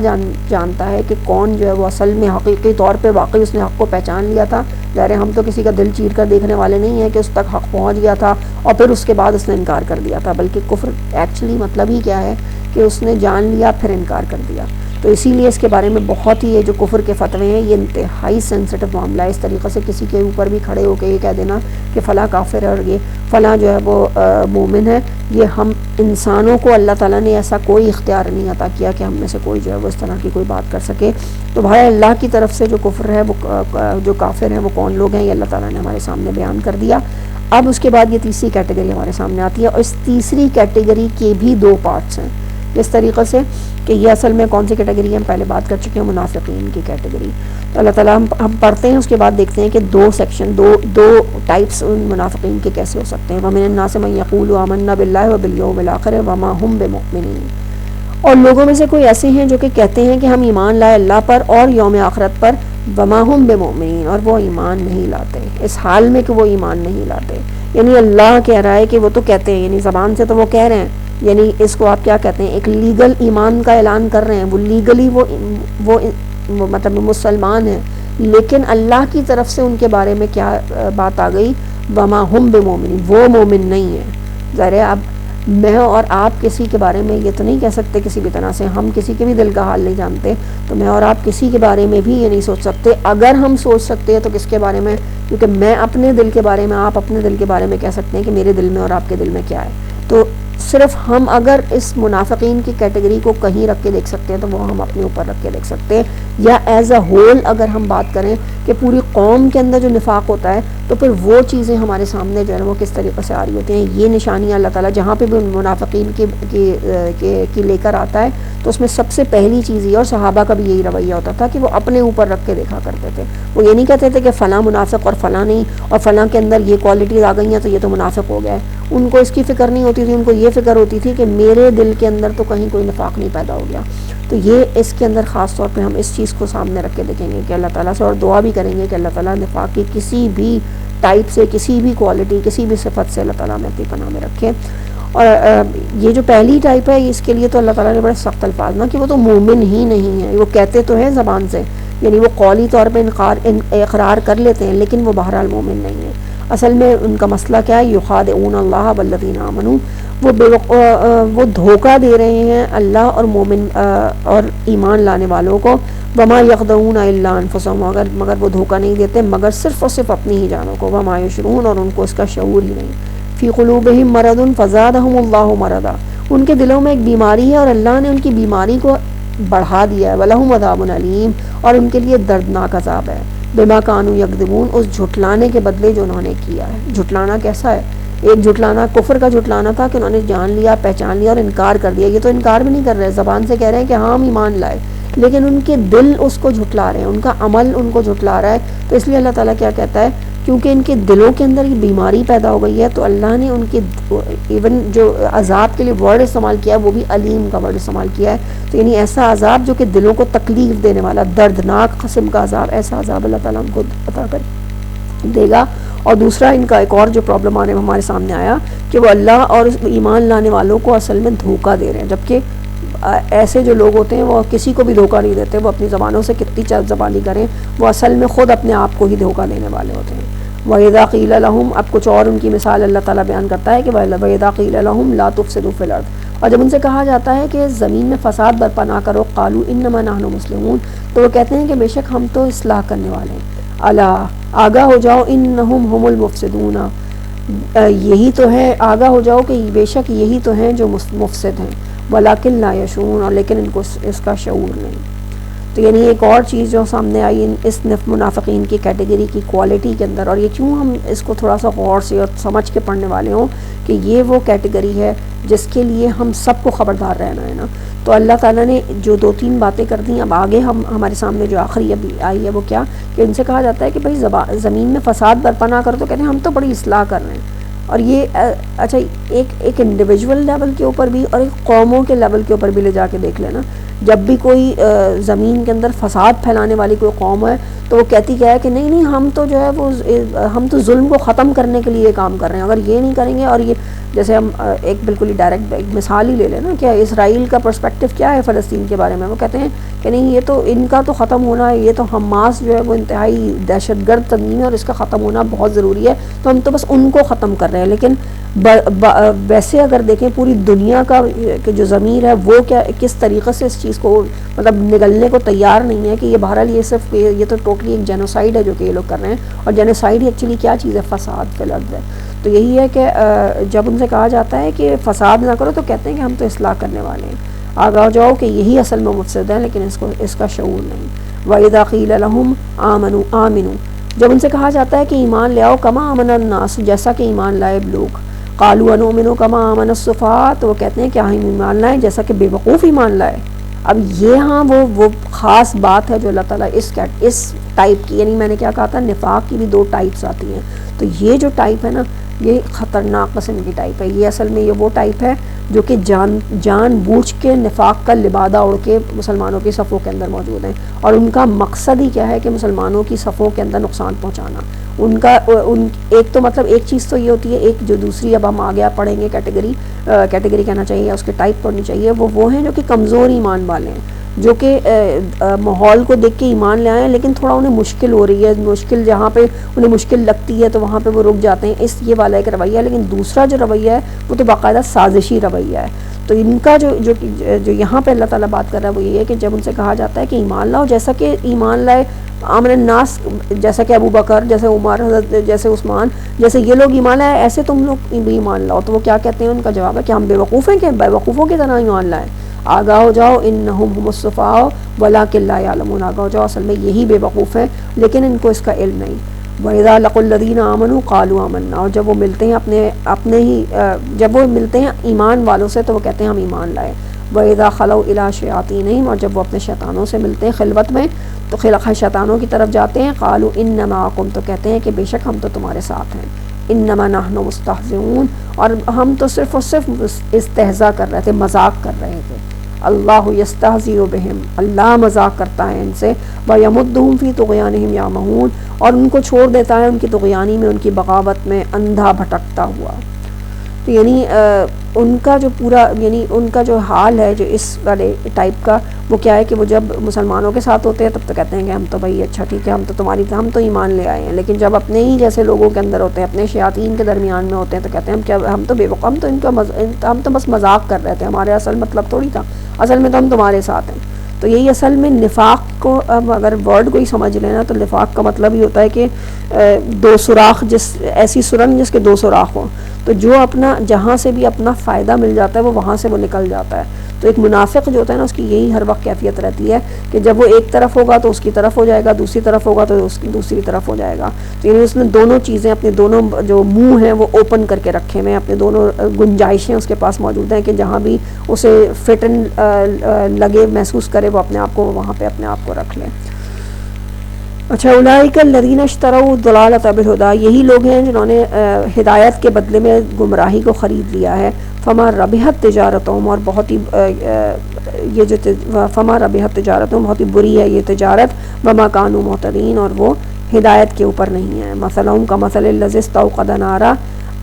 S2: جانتا ہے کہ کون جو ہے وہ اصل میں حقیقی طور پہ واقعی اس نے حق کو پہچان لیا تھا۔ ظاہر ہم تو کسی کا دل چیر کر دیکھنے والے نہیں ہیں کہ اس تک حق پہنچ گیا تھا اور پھر اس کے بعد اس نے انکار کر دیا تھا، بلکہ کفر ایکچولی مطلب ہی کیا ہے کہ اس نے جان لیا پھر انکار کر دیا۔ تو اسی لیے اس کے بارے میں بہت ہی یہ جو کفر کے فتوے ہیں یہ انتہائی سینسٹیو معاملہ ہے۔ اس طریقے سے کسی کے اوپر بھی کھڑے ہو کے یہ کہہ دینا کہ فلاں کافر ہے اور یہ فلاں جو ہے وہ مومن ہے، یہ ہم انسانوں کو اللہ تعالیٰ نے ایسا کوئی اختیار نہیں عطا کیا کہ ہم میں سے کوئی جو ہے وہ اس طرح کی کوئی بات کر سکے۔ تو بھائی اللہ کی طرف سے جو کفر ہے وہ جو کافر ہیں وہ کون لوگ ہیں یہ اللہ تعالیٰ نے ہمارے سامنے بیان کر دیا۔ اب اس کے بعد یہ تیسری کیٹیگری ہمارے سامنے آتی ہے، اور اس تیسری کیٹیگری کے بھی 2 پارٹس ہیں اس طریقے سے کہ یہ اصل میں کون سی کیٹیگری ہے، ہم پہلے بات کر چکے ہیں منافقین کی کیٹیگری۔ تو اللہ تعالیٰ ہم پڑھتے ہیں، اس کے بعد دیکھتے ہیں کہ 2 سیکشن دو ٹائپس ان منافقین کے کیسے ہو سکتے ہیں۔ وَمِنَ النَّاسِ مَن يَقُولُ آمَنَّا بِاللَّهِ وَبِالْيَوْمِ الْآخِرِ وَمَا هُم بِمُؤْمِنِينَ، اور لوگوں میں سے کوئی ایسے ہیں جو کہ کہتے ہیں کہ ہم ایمان لائے اللہ پر اور یوم آخرت پر، وما ہم بمؤمنین، اور وہ ایمان نہیں لاتے، اس حال میں کہ وہ ایمان نہیں لاتے. یعنی اللہ کہہ رہا ہے کہ وہ تو کہتے ہیں، یعنی زبان سے تو وہ کہہ رہے ہیں، یعنی اس کو آپ کیا کہتے ہیں، ایک لیگل ایمان کا اعلان کر رہے ہیں، وہ لیگلی وہ مطلب مسلمان ہیں، لیکن اللہ کی طرف سے ان کے بارے میں کیا بات آ گئی، وما ہم بمؤمنین، وہ مومن نہیں ہے. ظاہر ہے اب میں اور آپ کسی کے بارے میں یہ تو نہیں کہہ سکتے کسی بھی طرح سے، ہم کسی کے بھی دل کا حال نہیں جانتے، تو میں اور آپ کسی کے بارے میں بھی یہ نہیں سوچ سکتے. اگر ہم سوچ سکتے ہیں تو کس کے بارے میں، کیونکہ میں اپنے دل کے بارے میں، آپ اپنے دل کے بارے میں کہہ سکتے ہیں کہ میرے دل میں اور آپ کے دل میں کیا ہے. تو صرف ہم اگر اس منافقین کی کیٹیگری کو کہیں رکھ کے دیکھ سکتے ہیں تو وہ ہم اپنے اوپر رکھ کے دیکھ سکتے ہیں، یا ایز اے ہول اگر ہم بات کریں کہ پوری قوم کے اندر جو نفاق ہوتا ہے تو پھر وہ چیزیں ہمارے سامنے جو ہے وہ کس طریقے سے آ رہی ہوتی ہیں. یہ نشانیاں اللہ تعالیٰ جہاں پہ بھی منافقین کی لے کر آتا ہے تو اس میں سب سے پہلی چیز یہ، اور صحابہ کا بھی یہی رویہ ہوتا تھا کہ وہ اپنے اوپر رکھ کے دیکھا کرتے تھے. وہ یہ نہیں کہتے تھے کہ فلاں منافق اور فلاں نہیں، اور فلاں کے اندر یہ کوالٹیز آ گئی ہیں تو یہ تو منافق ہو گیا ہے. ان کو اس کی فکر نہیں ہوتی تھی، ان کو یہ فکر ہوتی تھی کہ میرے دل کے اندر تو کہیں کوئی نفاق نہیں پیدا ہو گیا. تو یہ اس کے اندر خاص طور پہ ہم اس چیز کو سامنے رکھ کے دیکھیں گے کہ اللہ تعالیٰ سے، اور دعا بھی کریں گے کہ اللہ تعالیٰ نفاق کی کسی بھی ٹائپ سے، کسی بھی کوالٹی، کسی بھی صفت سے اللہ تعالیٰ میں اپنی پناہ میں رکھے. اور یہ جو پہلی ٹائپ ہے اس کے لیے تو اللہ تعالیٰ نے بڑے سخت الفاظ نہ کہ وہ تو مومن ہی نہیں ہے، وہ کہتے تو ہیں زبان سے، یعنی وہ قولی طور پہ اقرار کر لیتے ہیں لیکن وہ بہرحال مومن نہیں ہے. اصل میں ان کا مسئلہ کیا ہے، یخادعون اللہ والذین آمنوا، وہ دھوکہ دے رہے ہیں اللہ اور مومن اور ایمان لانے والوں کو. وما یخدعون الا انفسهم، مگر وہ دھوکہ نہیں دیتے مگر صرف اور صرف اپنی ہی جانوں کو. وما یشعرون، اور ان کو اس کا شعور ہی نہیں. فی قلوبہم مرض فزادہم اللہ مرضا، ان کے دلوں میں ایک بیماری ہے اور اللہ نے ان کی بیماری کو بڑھا دیا ہے. ولہم عذاب علیم، اور ان کے لیے دردناک عذاب ہے. بما کانوا یکذبون، اس جھٹلانے کے بدلے جو انہوں نے کیا ہے. جھٹلانا کیسا ہے؟ ایک جھٹلانا کفر کا جھٹلانا تھا کہ انہوں نے جان لیا، پہچان لیا اور انکار کر دیا. یہ تو انکار بھی نہیں کر رہے، زبان سے کہہ رہے ہیں کہ ہاں ہم ایمان لائے، لیکن ان کے دل اس کو جھٹلا رہے ہیں، ان کا عمل ان کو جھٹلا رہا ہے. تو اس لیے اللہ تعالیٰ کیا کہتا ہے، کیونکہ ان کے دلوں کے اندر یہ بیماری پیدا ہو گئی ہے تو اللہ نے ان کے ایون جو عذاب کے لیے ورڈ استعمال کیا ہے وہ بھی علیم کا ورڈ استعمال کیا ہے. تو یعنی ایسا عذاب جو کہ دلوں کو تکلیف دینے والا، دردناک قسم کا عذاب، ایسا عذاب اللہ تعالیٰ ان کو عطا کر دے گا. اور دوسرا ان کا ایک اور جو پرابلم ہمارے سامنے آیا کہ وہ اللہ اور ایمان لانے والوں کو اصل میں دھوکہ دے رہے ہیں، جبکہ ایسے جو لوگ ہوتے ہیں وہ کسی کو بھی دھوکہ نہیں دیتے، وہ اپنی زبانوں سے کتنی چل زبانی کریں وہ اصل میں خود اپنے آپ کو ہی دھوکہ دینے والے ہوتے ہیں. وَإِذَا قِيلَ لَهُمْ، اب کچھ اور ان کی مثال اللہ تعالیٰ بیان کرتا ہے کہ وَإِذَا قِيلَ لَهُمْ لَا تُفْسِدُوا فِي الْأَرْضِ، اور جب ان سے کہا جاتا ہے کہ زمین میں فساد برپا نہ کرو، قَالُوا إِنَّمَا نَحْنُ مُسْلِمُونَ، تو وہ کہتے ہیں کہ بے شک ہم تو اصلاح کرنے والے ہیں. الا، آگاہ ہو جاؤ، إِنَّهُمْ هُمُ الْمُفْسِدُونَ، یہی تو ہے، آگاہ ہو جاؤ کہ بے شک یہی تو ہیں جو مفسد ہیں. وَلَكِنْ لَا يَشْعُرُونَ، اور لیکن ان کو اس کا شعور نہیں. تو یعنی ایک اور چیز جو سامنے آئی اس منافقین کی کیٹیگری کی کوالٹی کے اندر، اور یہ کیوں ہم اس کو تھوڑا سا غور سے اور سمجھ کے پڑھنے والے ہوں کہ یہ وہ کیٹیگری ہے جس کے لیے ہم سب کو خبردار رہنا ہے نا. تو اللہ تعالیٰ نے جو 2-3 باتیں کر دیں، اب آگے ہمارے سامنے جو آخری ابھی آئی ہے وہ کیا کہ ان سے کہا جاتا ہے کہ بھائی زمین میں فساد برپا نہ کرو، تو کہتے ہیں ہم تو بڑی اصلاح کر رہے ہیں. اور یہ اچھا ایک انڈیویجول لیول کے اوپر بھی اور ایک قوموں کے لیول کے اوپر بھی لے جا کے دیکھ لینا. جب بھی کوئی زمین کے اندر فساد پھیلانے والی کوئی قوم ہے تو وہ کہتی کیا ہے کہ نہیں ہم تو جو ہے وہ ہم تو ظلم کو ختم کرنے کے لیے کام کر رہے ہیں. اگر یہ نہیں کریں گے، اور یہ جیسے ہم ایک بالکل ہی ڈائریکٹ ایک مثال ہی لے لیں نا کہ اسرائیل کا پرسپیکٹو کیا ہے فلسطین کے بارے میں، وہ کہتے ہیں کہ نہیں یہ تو ان کا تو ختم ہونا ہے، یہ تو حماس جو ہے وہ انتہائی دہشت گرد تنظیم ہے اور اس کا ختم ہونا بہت ضروری ہے، تو ہم تو بس ان کو ختم کر رہے ہیں. لیکن ویسے اگر دیکھیں پوری دنیا کا جو ضمیر ہے وہ کیا کس طریقے سے اس چیز کو مطلب نگلنے کو تیار نہیں ہے کہ یہ بہرحال یہ صرف یہ تو ٹوٹلی ایک جینوسائیڈ ہے جو کہ یہ لوگ کر رہے ہیں. اور جینوسائیڈ ہی ایکچولی کیا چیز ہے؟ فساد فی الارض ہے. تو یہی ہے کہ جب ان سے کہا جاتا ہے کہ فساد نہ کرو تو کہتے ہیں کہ ہم تو اصلاح کرنے والے ہیں. آگاہ جاؤ کہ یہی اصل میں مفسد ہے لیکن اس کا شعور نہیں. وَإِذَا قِيلَ لَهُمْ آمِنُوا، جب ان سے کہا جاتا ہے کہ ایمان لے آؤ، کما آمن الناس، جیسا کہ ایمان لائے لوگ. قالوا انؤمن کما آمن السفہاء، تو وہ کہتے ہیں کہ ہم ایمان لائیں جیسا کہ بے وقوف ایمان لائے. اب یہ ہاں وہ خاص بات ہے جو اللہ تعالیٰ اس ٹائپ کی، یعنی میں نے کیا کہا تھا نفاق کی بھی 2 ٹائپس آتی ہیں. تو یہ جو ٹائپ ہے نا یہ خطرناک قسم کی ٹائپ ہے. یہ اصل میں یہ وہ ٹائپ ہے جو کہ جان بوجھ کے نفاق کا لبادہ اڑ کے مسلمانوں کی صفوں کے اندر موجود ہیں، اور ان کا مقصد ہی کیا ہے کہ مسلمانوں کی صفوں کے اندر نقصان پہنچانا۔ ایک تو مطلب ایک چیز تو یہ ہوتی ہے، ایک جو دوسری اب ہم آگے پڑھیں گے کیٹیگری کہنا چاہیے یا اس کے ٹائپ پڑھنی چاہیے، وہ ہیں جو کہ کمزور ایمان والے ہیں، جو کہ ماحول کو دیکھ کے ایمان لے آئے ہیں لیکن تھوڑا انہیں مشکل ہو رہی ہے، مشکل جہاں پہ انہیں مشکل لگتی ہے تو وہاں پہ وہ رک جاتے ہیں، یہ والا ایک رویہ ہے۔ لیکن دوسرا جو رویہ ہے وہ تو باقاعدہ سازشی رویہ ہے۔ تو ان کا جو یہاں پہ اللہ تعالیٰ بات کر رہا ہے وہ یہ ہے کہ جب ان سے کہا جاتا ہے کہ ایمان لاؤ، جیسا کہ ایمان لائے عامر الناس، جیسا کہ ابو بکر، جیسے عمر، جیسے عثمان، جیسے یہ لوگ ایمان لائے، ایسے تم لوگ بھی ایمان لاؤ۔ تو وہ کیا کہتے ہیں؟ ان کا جواب ہے کہ ہم بے وقوف ہیں کہ بے وقوفوں کی طرح ایمان لائیں۔ آگاہ ہو جاؤ، انہم هم السفہاء ولکن لا یعلمون، آگاہ ہو جاؤ، اصل میں یہی بے وقوف ہیں لیکن ان کو اس کا علم نہیں۔ وَإِذَا لَقُوا الَّذِينَ آمَنُوا قَالُوا آمَنَّا، اور جب وہ ملتے ہیں جب وہ ملتے ہیں ایمان والوں سے تو وہ کہتے ہیں ہم ایمان لائے۔ وَإِذَا خَلَوْا إِلَىٰ شَيَاطِینِهِمْ، اور جب وہ اپنے شیطانوں سے ملتے ہیں خلوت میں تو شیطانوں کی طرف جاتے ہیں، قَالُوا إِنَّ مَعَكُمْ، تو کہتے ہیں کہ بے شک ہم تو تمہارے ساتھ ہیں، إِنَّمَا نَحْنُ مُسْتَهْزِئُونَ، اور ہم تو صرف اور صرف استہزاء کر رہے تھے، مذاق کر رہے تھے۔ اللہ یستہزئ بہم، اللہ مذاق کرتا ہے ان سے، وَیَمُدُّهُمْ فِی طُغْیَانِہِمْ یَعْمَہُونَ، اور ان کو چھوڑ دیتا ہے ان کی طغیانی میں، ان کی بغاوت میں اندھا بھٹکتا ہوا۔ تو یعنی ان کا جو پورا ان کا جو حال ہے جو اس والے ٹائپ کا، وہ کیا ہے کہ وہ جب مسلمانوں کے ساتھ ہوتے ہیں تب تو کہتے ہیں کہ ہم تو بھائی اچھا ٹھیک ہے، ہم تو ایمان لے آئے ہیں، لیکن جب اپنے ہی جیسے لوگوں کے اندر ہوتے ہیں، اپنے شیاطین کے درمیان میں ہوتے ہیں تو کہتے ہیں ہم تو بے وقوف، ہم تو بس مذاق کر رہے تھے، ہمارے اصل مطلب تھوڑی تھا، اصل میں تو ہم تمہارے ساتھ ہیں۔ تو یہی اصل میں نفاق کو اب اگر ورڈ کو ہی سمجھ لینا تو نفاق کا مطلب ہی ہوتا ہے کہ دو سوراخ، ایسی سرنگ جس کے دو سوراخ ہوں، تو جو اپنا جہاں سے بھی اپنا فائدہ مل جاتا ہے وہ وہاں سے وہ نکل جاتا ہے۔ تو ایک منافق جو ہوتا ہے نا، اس کی یہی ہر وقت کیفیت رہتی ہے کہ جب وہ ایک طرف ہوگا تو اس کی طرف ہو جائے گا، دوسری طرف ہوگا تو اس کی دوسری طرف ہو جائے گا۔ تو یعنی اس نے دونوں چیزیں، اپنے دونوں جو منہ ہیں وہ اوپن کر کے رکھے ہوئے ہیں، اپنے دونوں گنجائشیں اس کے پاس موجود ہیں کہ جہاں بھی اسے فٹن لگے، محسوس کرے، وہ اپنے آپ کو وہاں پہ اپنے آپ کو رکھ لے۔ اچھا، اولئک الذین اشتروا الضلالۃ بالہدی، یہی لوگ ہیں جنہوں نے ہدایت کے بدلے میں گمراہی کو خرید لیا ہے۔ فما ربحت تجارتہم، اور بہت ہی فما ربحت تجارتہم، بہت ہی بری ہے یہ تجارت، وما کانوا مہتدین، اور وہ ہدایت کے اوپر نہیں ہے۔ مثلہم کمثل الذی استوقد نارا،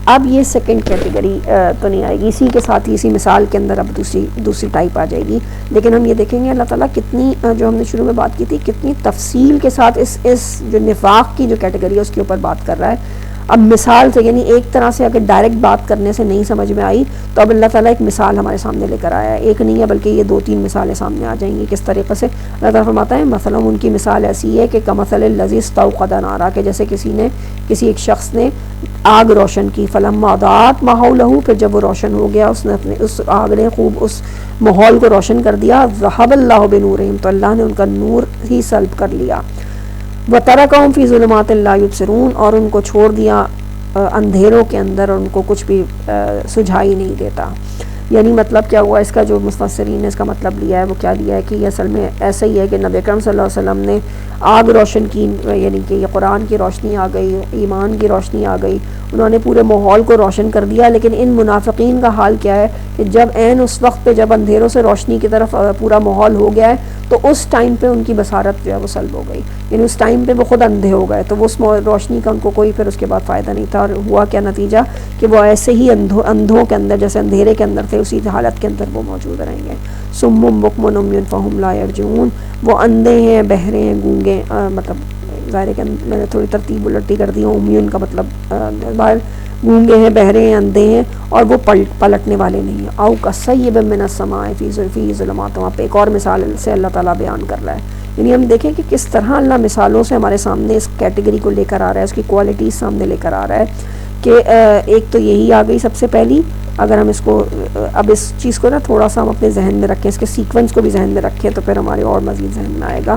S2: اب یہ سیکنڈ کیٹیگری تو نہیں آئے گی، اسی کے ساتھ ہی اسی مثال کے اندر اب دوسری ٹائپ آ جائے گی، لیکن ہم یہ دیکھیں گے اللہ تعالیٰ کتنی جو ہم نے شروع میں بات کی تھی کتنی تفصیل کے ساتھ اس جو نفاق کی جو کیٹیگری ہے اس کے اوپر بات کر رہا ہے۔ اب مثال سے، یعنی ایک طرح سے اگر ڈائریکٹ بات کرنے سے نہیں سمجھ میں آئی تو اب اللہ تعالیٰ ایک مثال ہمارے سامنے لے کر آیا ہے، ایک نہیں ہے بلکہ یہ 2-3 مثالیں سامنے آ جائیں گی۔ کس طریقے سے اللہ تعالیٰ فرماتا ہے مثلا ان کی مثال ایسی ہے کہ کمثل الذی استوقد نارا، کہ جیسے کسی ایک شخص نے آگ روشن کی، فلما اضاءت ما حولہ، پھر جب وہ روشن ہو گیا، اس نے اپنے اس آگ نے خوب اس ماحول کو روشن کر دیا، ذہب اللہ بنورہم، تو اللہ نے ان کا نور ہی سلب کر لیا، وترکہم فی ظلمات لا یبصرون، اور ان کو چھوڑ دیا اندھیروں کے اندر، اور ان کو کچھ بھی سجھائی نہیں دیتا۔ یعنی مطلب کیا ہوا، اس کا جو مفسرین نے اس کا مطلب لیا ہے وہ کیا لیا ہے کہ یہ اصل میں ایسا ہی ہے کہ نبی اکرم صلی اللہ علیہ وسلم نے آگ روشن کی، یعنی کہ یہ قرآن کی روشنی آ گئی، ایمان کی روشنی آ گئی، انہوں نے پورے ماحول کو روشن کر دیا، لیکن ان منافقین کا حال کیا ہے کہ جب عین اس وقت پہ جب اندھیروں سے روشنی کی طرف پورا ماحول ہو گیا ہے تو اس ٹائم پہ ان کی بصارت جو ہے وہ سلب ہو گئی، یعنی اس ٹائم پہ وہ خود اندھے ہو گئے، تو وہ اس روشنی کا ان کو کوئی پھر اس کے بعد فائدہ نہیں تھا، اور ہوا کیا نتیجہ کہ وہ ایسے ہی اندھوں کے اندر، جیسے اندھیرے کے اندر تھے اسی حالت کے اندر وہ موجود رہیں گے۔ صم بکم عمی فہم لا یرجعون، وہ اندھے ہیں، بہرے ہیں، گونگے، مطلب ظاہر ہے کہ میں نے تھوڑی ترتیب الٹی کر دی، عمی کا مطلب باہر گونگے ہیں، بہرے ہیں، اندھے ہیں، اور وہ پلٹنے والے نہیں ہیں۔ او کصیب من السماء فی ظلمات، وہاں پہ ایک اور مثال سے اللہ تعالیٰ بیان کر رہا ہے، یعنی ہم دیکھیں کہ کس طرح اللہ مثالوں سے ہمارے سامنے اس کیٹیگری کو لے کر آ رہا ہے، اس کی کوالٹیز سامنے لے کر آ رہا ہے کہ ایک تو یہی آ گئی سب سے پہلی، اگر ہم اس کو اب اس چیز کو نا تھوڑا سا ہم اپنے ذہن میں رکھیں، اس کے سیکوینس کو بھی ذہن میں رکھیں تو پھر ہمارے اور مزید ذہن میں آئے گا،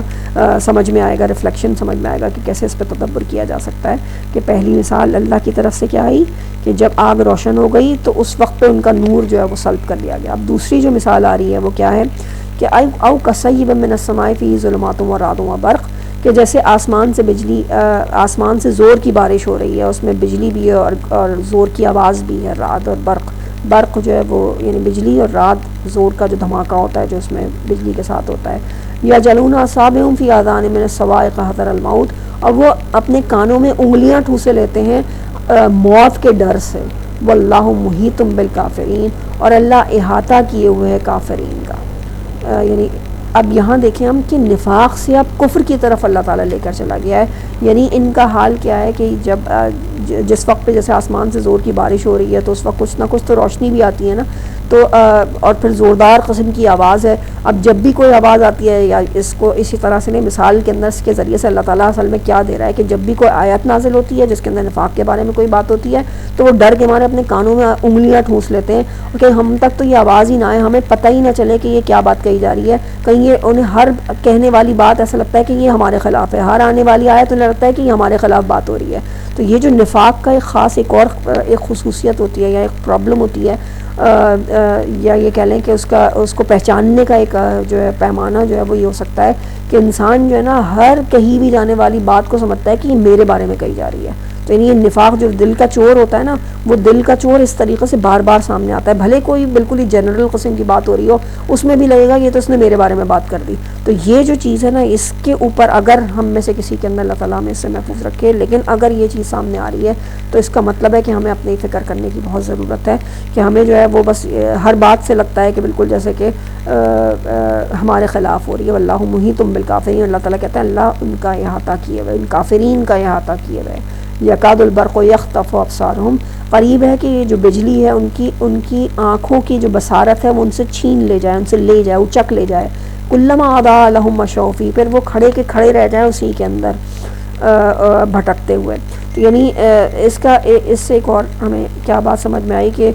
S2: سمجھ میں آئے گا، ریفلیکشن سمجھ میں آئے گا کہ کیسے اس پہ تدبر کیا جا سکتا ہے۔ کہ پہلی مثال اللہ کی طرف سے کیا آئی کہ جب آگ روشن ہو گئی تو اس وقت پہ ان کا نور جو ہے وہ سلب کر لیا گیا۔ اب دوسری جو مثال آ رہی ہے وہ کیا ہے کہ او کصیب من السماء فیہ ظلمات ورعد وبرق، کہ جیسے آسمان سے زور کی بارش ہو رہی ہے، اس میں بجلی بھی ہے اور زور کی آواز بھی ہے، رعد اور برق برق جو ہے وہ یعنی بجلی اور رات زور کا جو دھماکہ ہوتا ہے جو اس میں بجلی کے ساتھ ہوتا ہے. یجعلون اصابعهم فی آذانہم من الصواعق حذر الموت, اور وہ اپنے کانوں میں انگلیاں ٹھوسے لیتے ہیں موت کے ڈر سے. واللہ محیط بالکافرین, اور اللہ احاطہ کیے ہوئے ہے کافرین کا. یعنی اب یہاں دیکھیں ہم کہ نفاق سے اب کفر کی طرف اللہ تعالیٰ لے کر چلا گیا ہے. یعنی ان کا حال کیا ہے کہ جب جس وقت پہ جیسے آسمان سے زور کی بارش ہو رہی ہے تو اس وقت کچھ نہ کچھ تو روشنی بھی آتی ہے نا, تو اور پھر زوردار قسم کی آواز ہے. اب جب بھی کوئی آواز آتی ہے یا اس کو اسی طرح سے نہیں, مثال کے اندر اس کے ذریعے سے اللہ تعالیٰ اصل میں کیا دے رہا ہے کہ جب بھی کوئی آیت نازل ہوتی ہے جس کے اندر نفاق کے بارے میں کوئی بات ہوتی ہے تو وہ ڈر کے مارے اپنے کانوں میں انگلیاں ٹھونس لیتے ہیں کہ ہم تک تو یہ آواز ہی نہ آئے, ہمیں پتہ ہی نہ چلے کہ یہ کیا بات کہی جا رہی ہے. کہیں یہ انہیں ہر کہنے والی بات ایسا لگتا ہے کہ یہ ہمارے خلاف ہے, ہر آنے والی آیت انہیں لگتا ہے کہ یہ ہمارے خلاف بات ہو رہی ہے. تو یہ جو نفاق کا ایک خاص ایک اور ایک خصوصیت ہوتی ہے یا ایک پرابلم ہوتی ہے, یا یہ کہہ لیں کہ اس کو پہچاننے کا ایک جو ہے پیمانہ جو ہے وہ یہ ہو سکتا ہے کہ انسان جو ہے نا ہر کہیں بھی جانے والی بات کو سمجھتا ہے کہ یہ میرے بارے میں کہی جا رہی ہے. تو یعنی یہ نفاق جو دل کا چور ہوتا ہے نا, وہ دل کا چور اس طریقے سے بار بار سامنے آتا ہے. بھلے کوئی بالکل ہی جنرل قسم کی بات ہو رہی ہو, اس میں بھی لگے گا یہ تو اس نے میرے بارے میں بات کر دی. تو یہ جو چیز ہے نا, اس کے اوپر اگر ہم میں سے کسی کے اندر اللہ تعالیٰ ہمیں اس سے محفوظ رکھے, لیکن اگر یہ چیز سامنے آ رہی ہے تو اس کا مطلب ہے کہ ہمیں اپنی فکر کرنے کی بہت ضرورت ہے کہ ہمیں جو ہے وہ بس ہر بات سے لگتا ہے کہ بالکل جیسے کہ ہمارے خلاف ہو رہی ہے. واللہ محیط بالکافرین, اللہ تعالیٰ کہتا ہے اللہ ان کا احاطہ کیے ہوئے, ان کافرین کا احاطہ کیے ہوئے. یکاد البرق یخطف ابصارہم, قریب ہے کہ یہ جو بجلی ہے ان کی آنکھوں کی جو بصارت ہے وہ ان سے چھین لے جائے, ان سے لے جائے, اچک لے جائے. کلما اضاء لہم مشوا فیہ, پھر وہ کھڑے کے کھڑے رہ جائیں اسی کے اندر بھٹکتے ہوئے. تو یعنی اس سے ایک اور ہمیں کیا بات سمجھ میں آئی کہ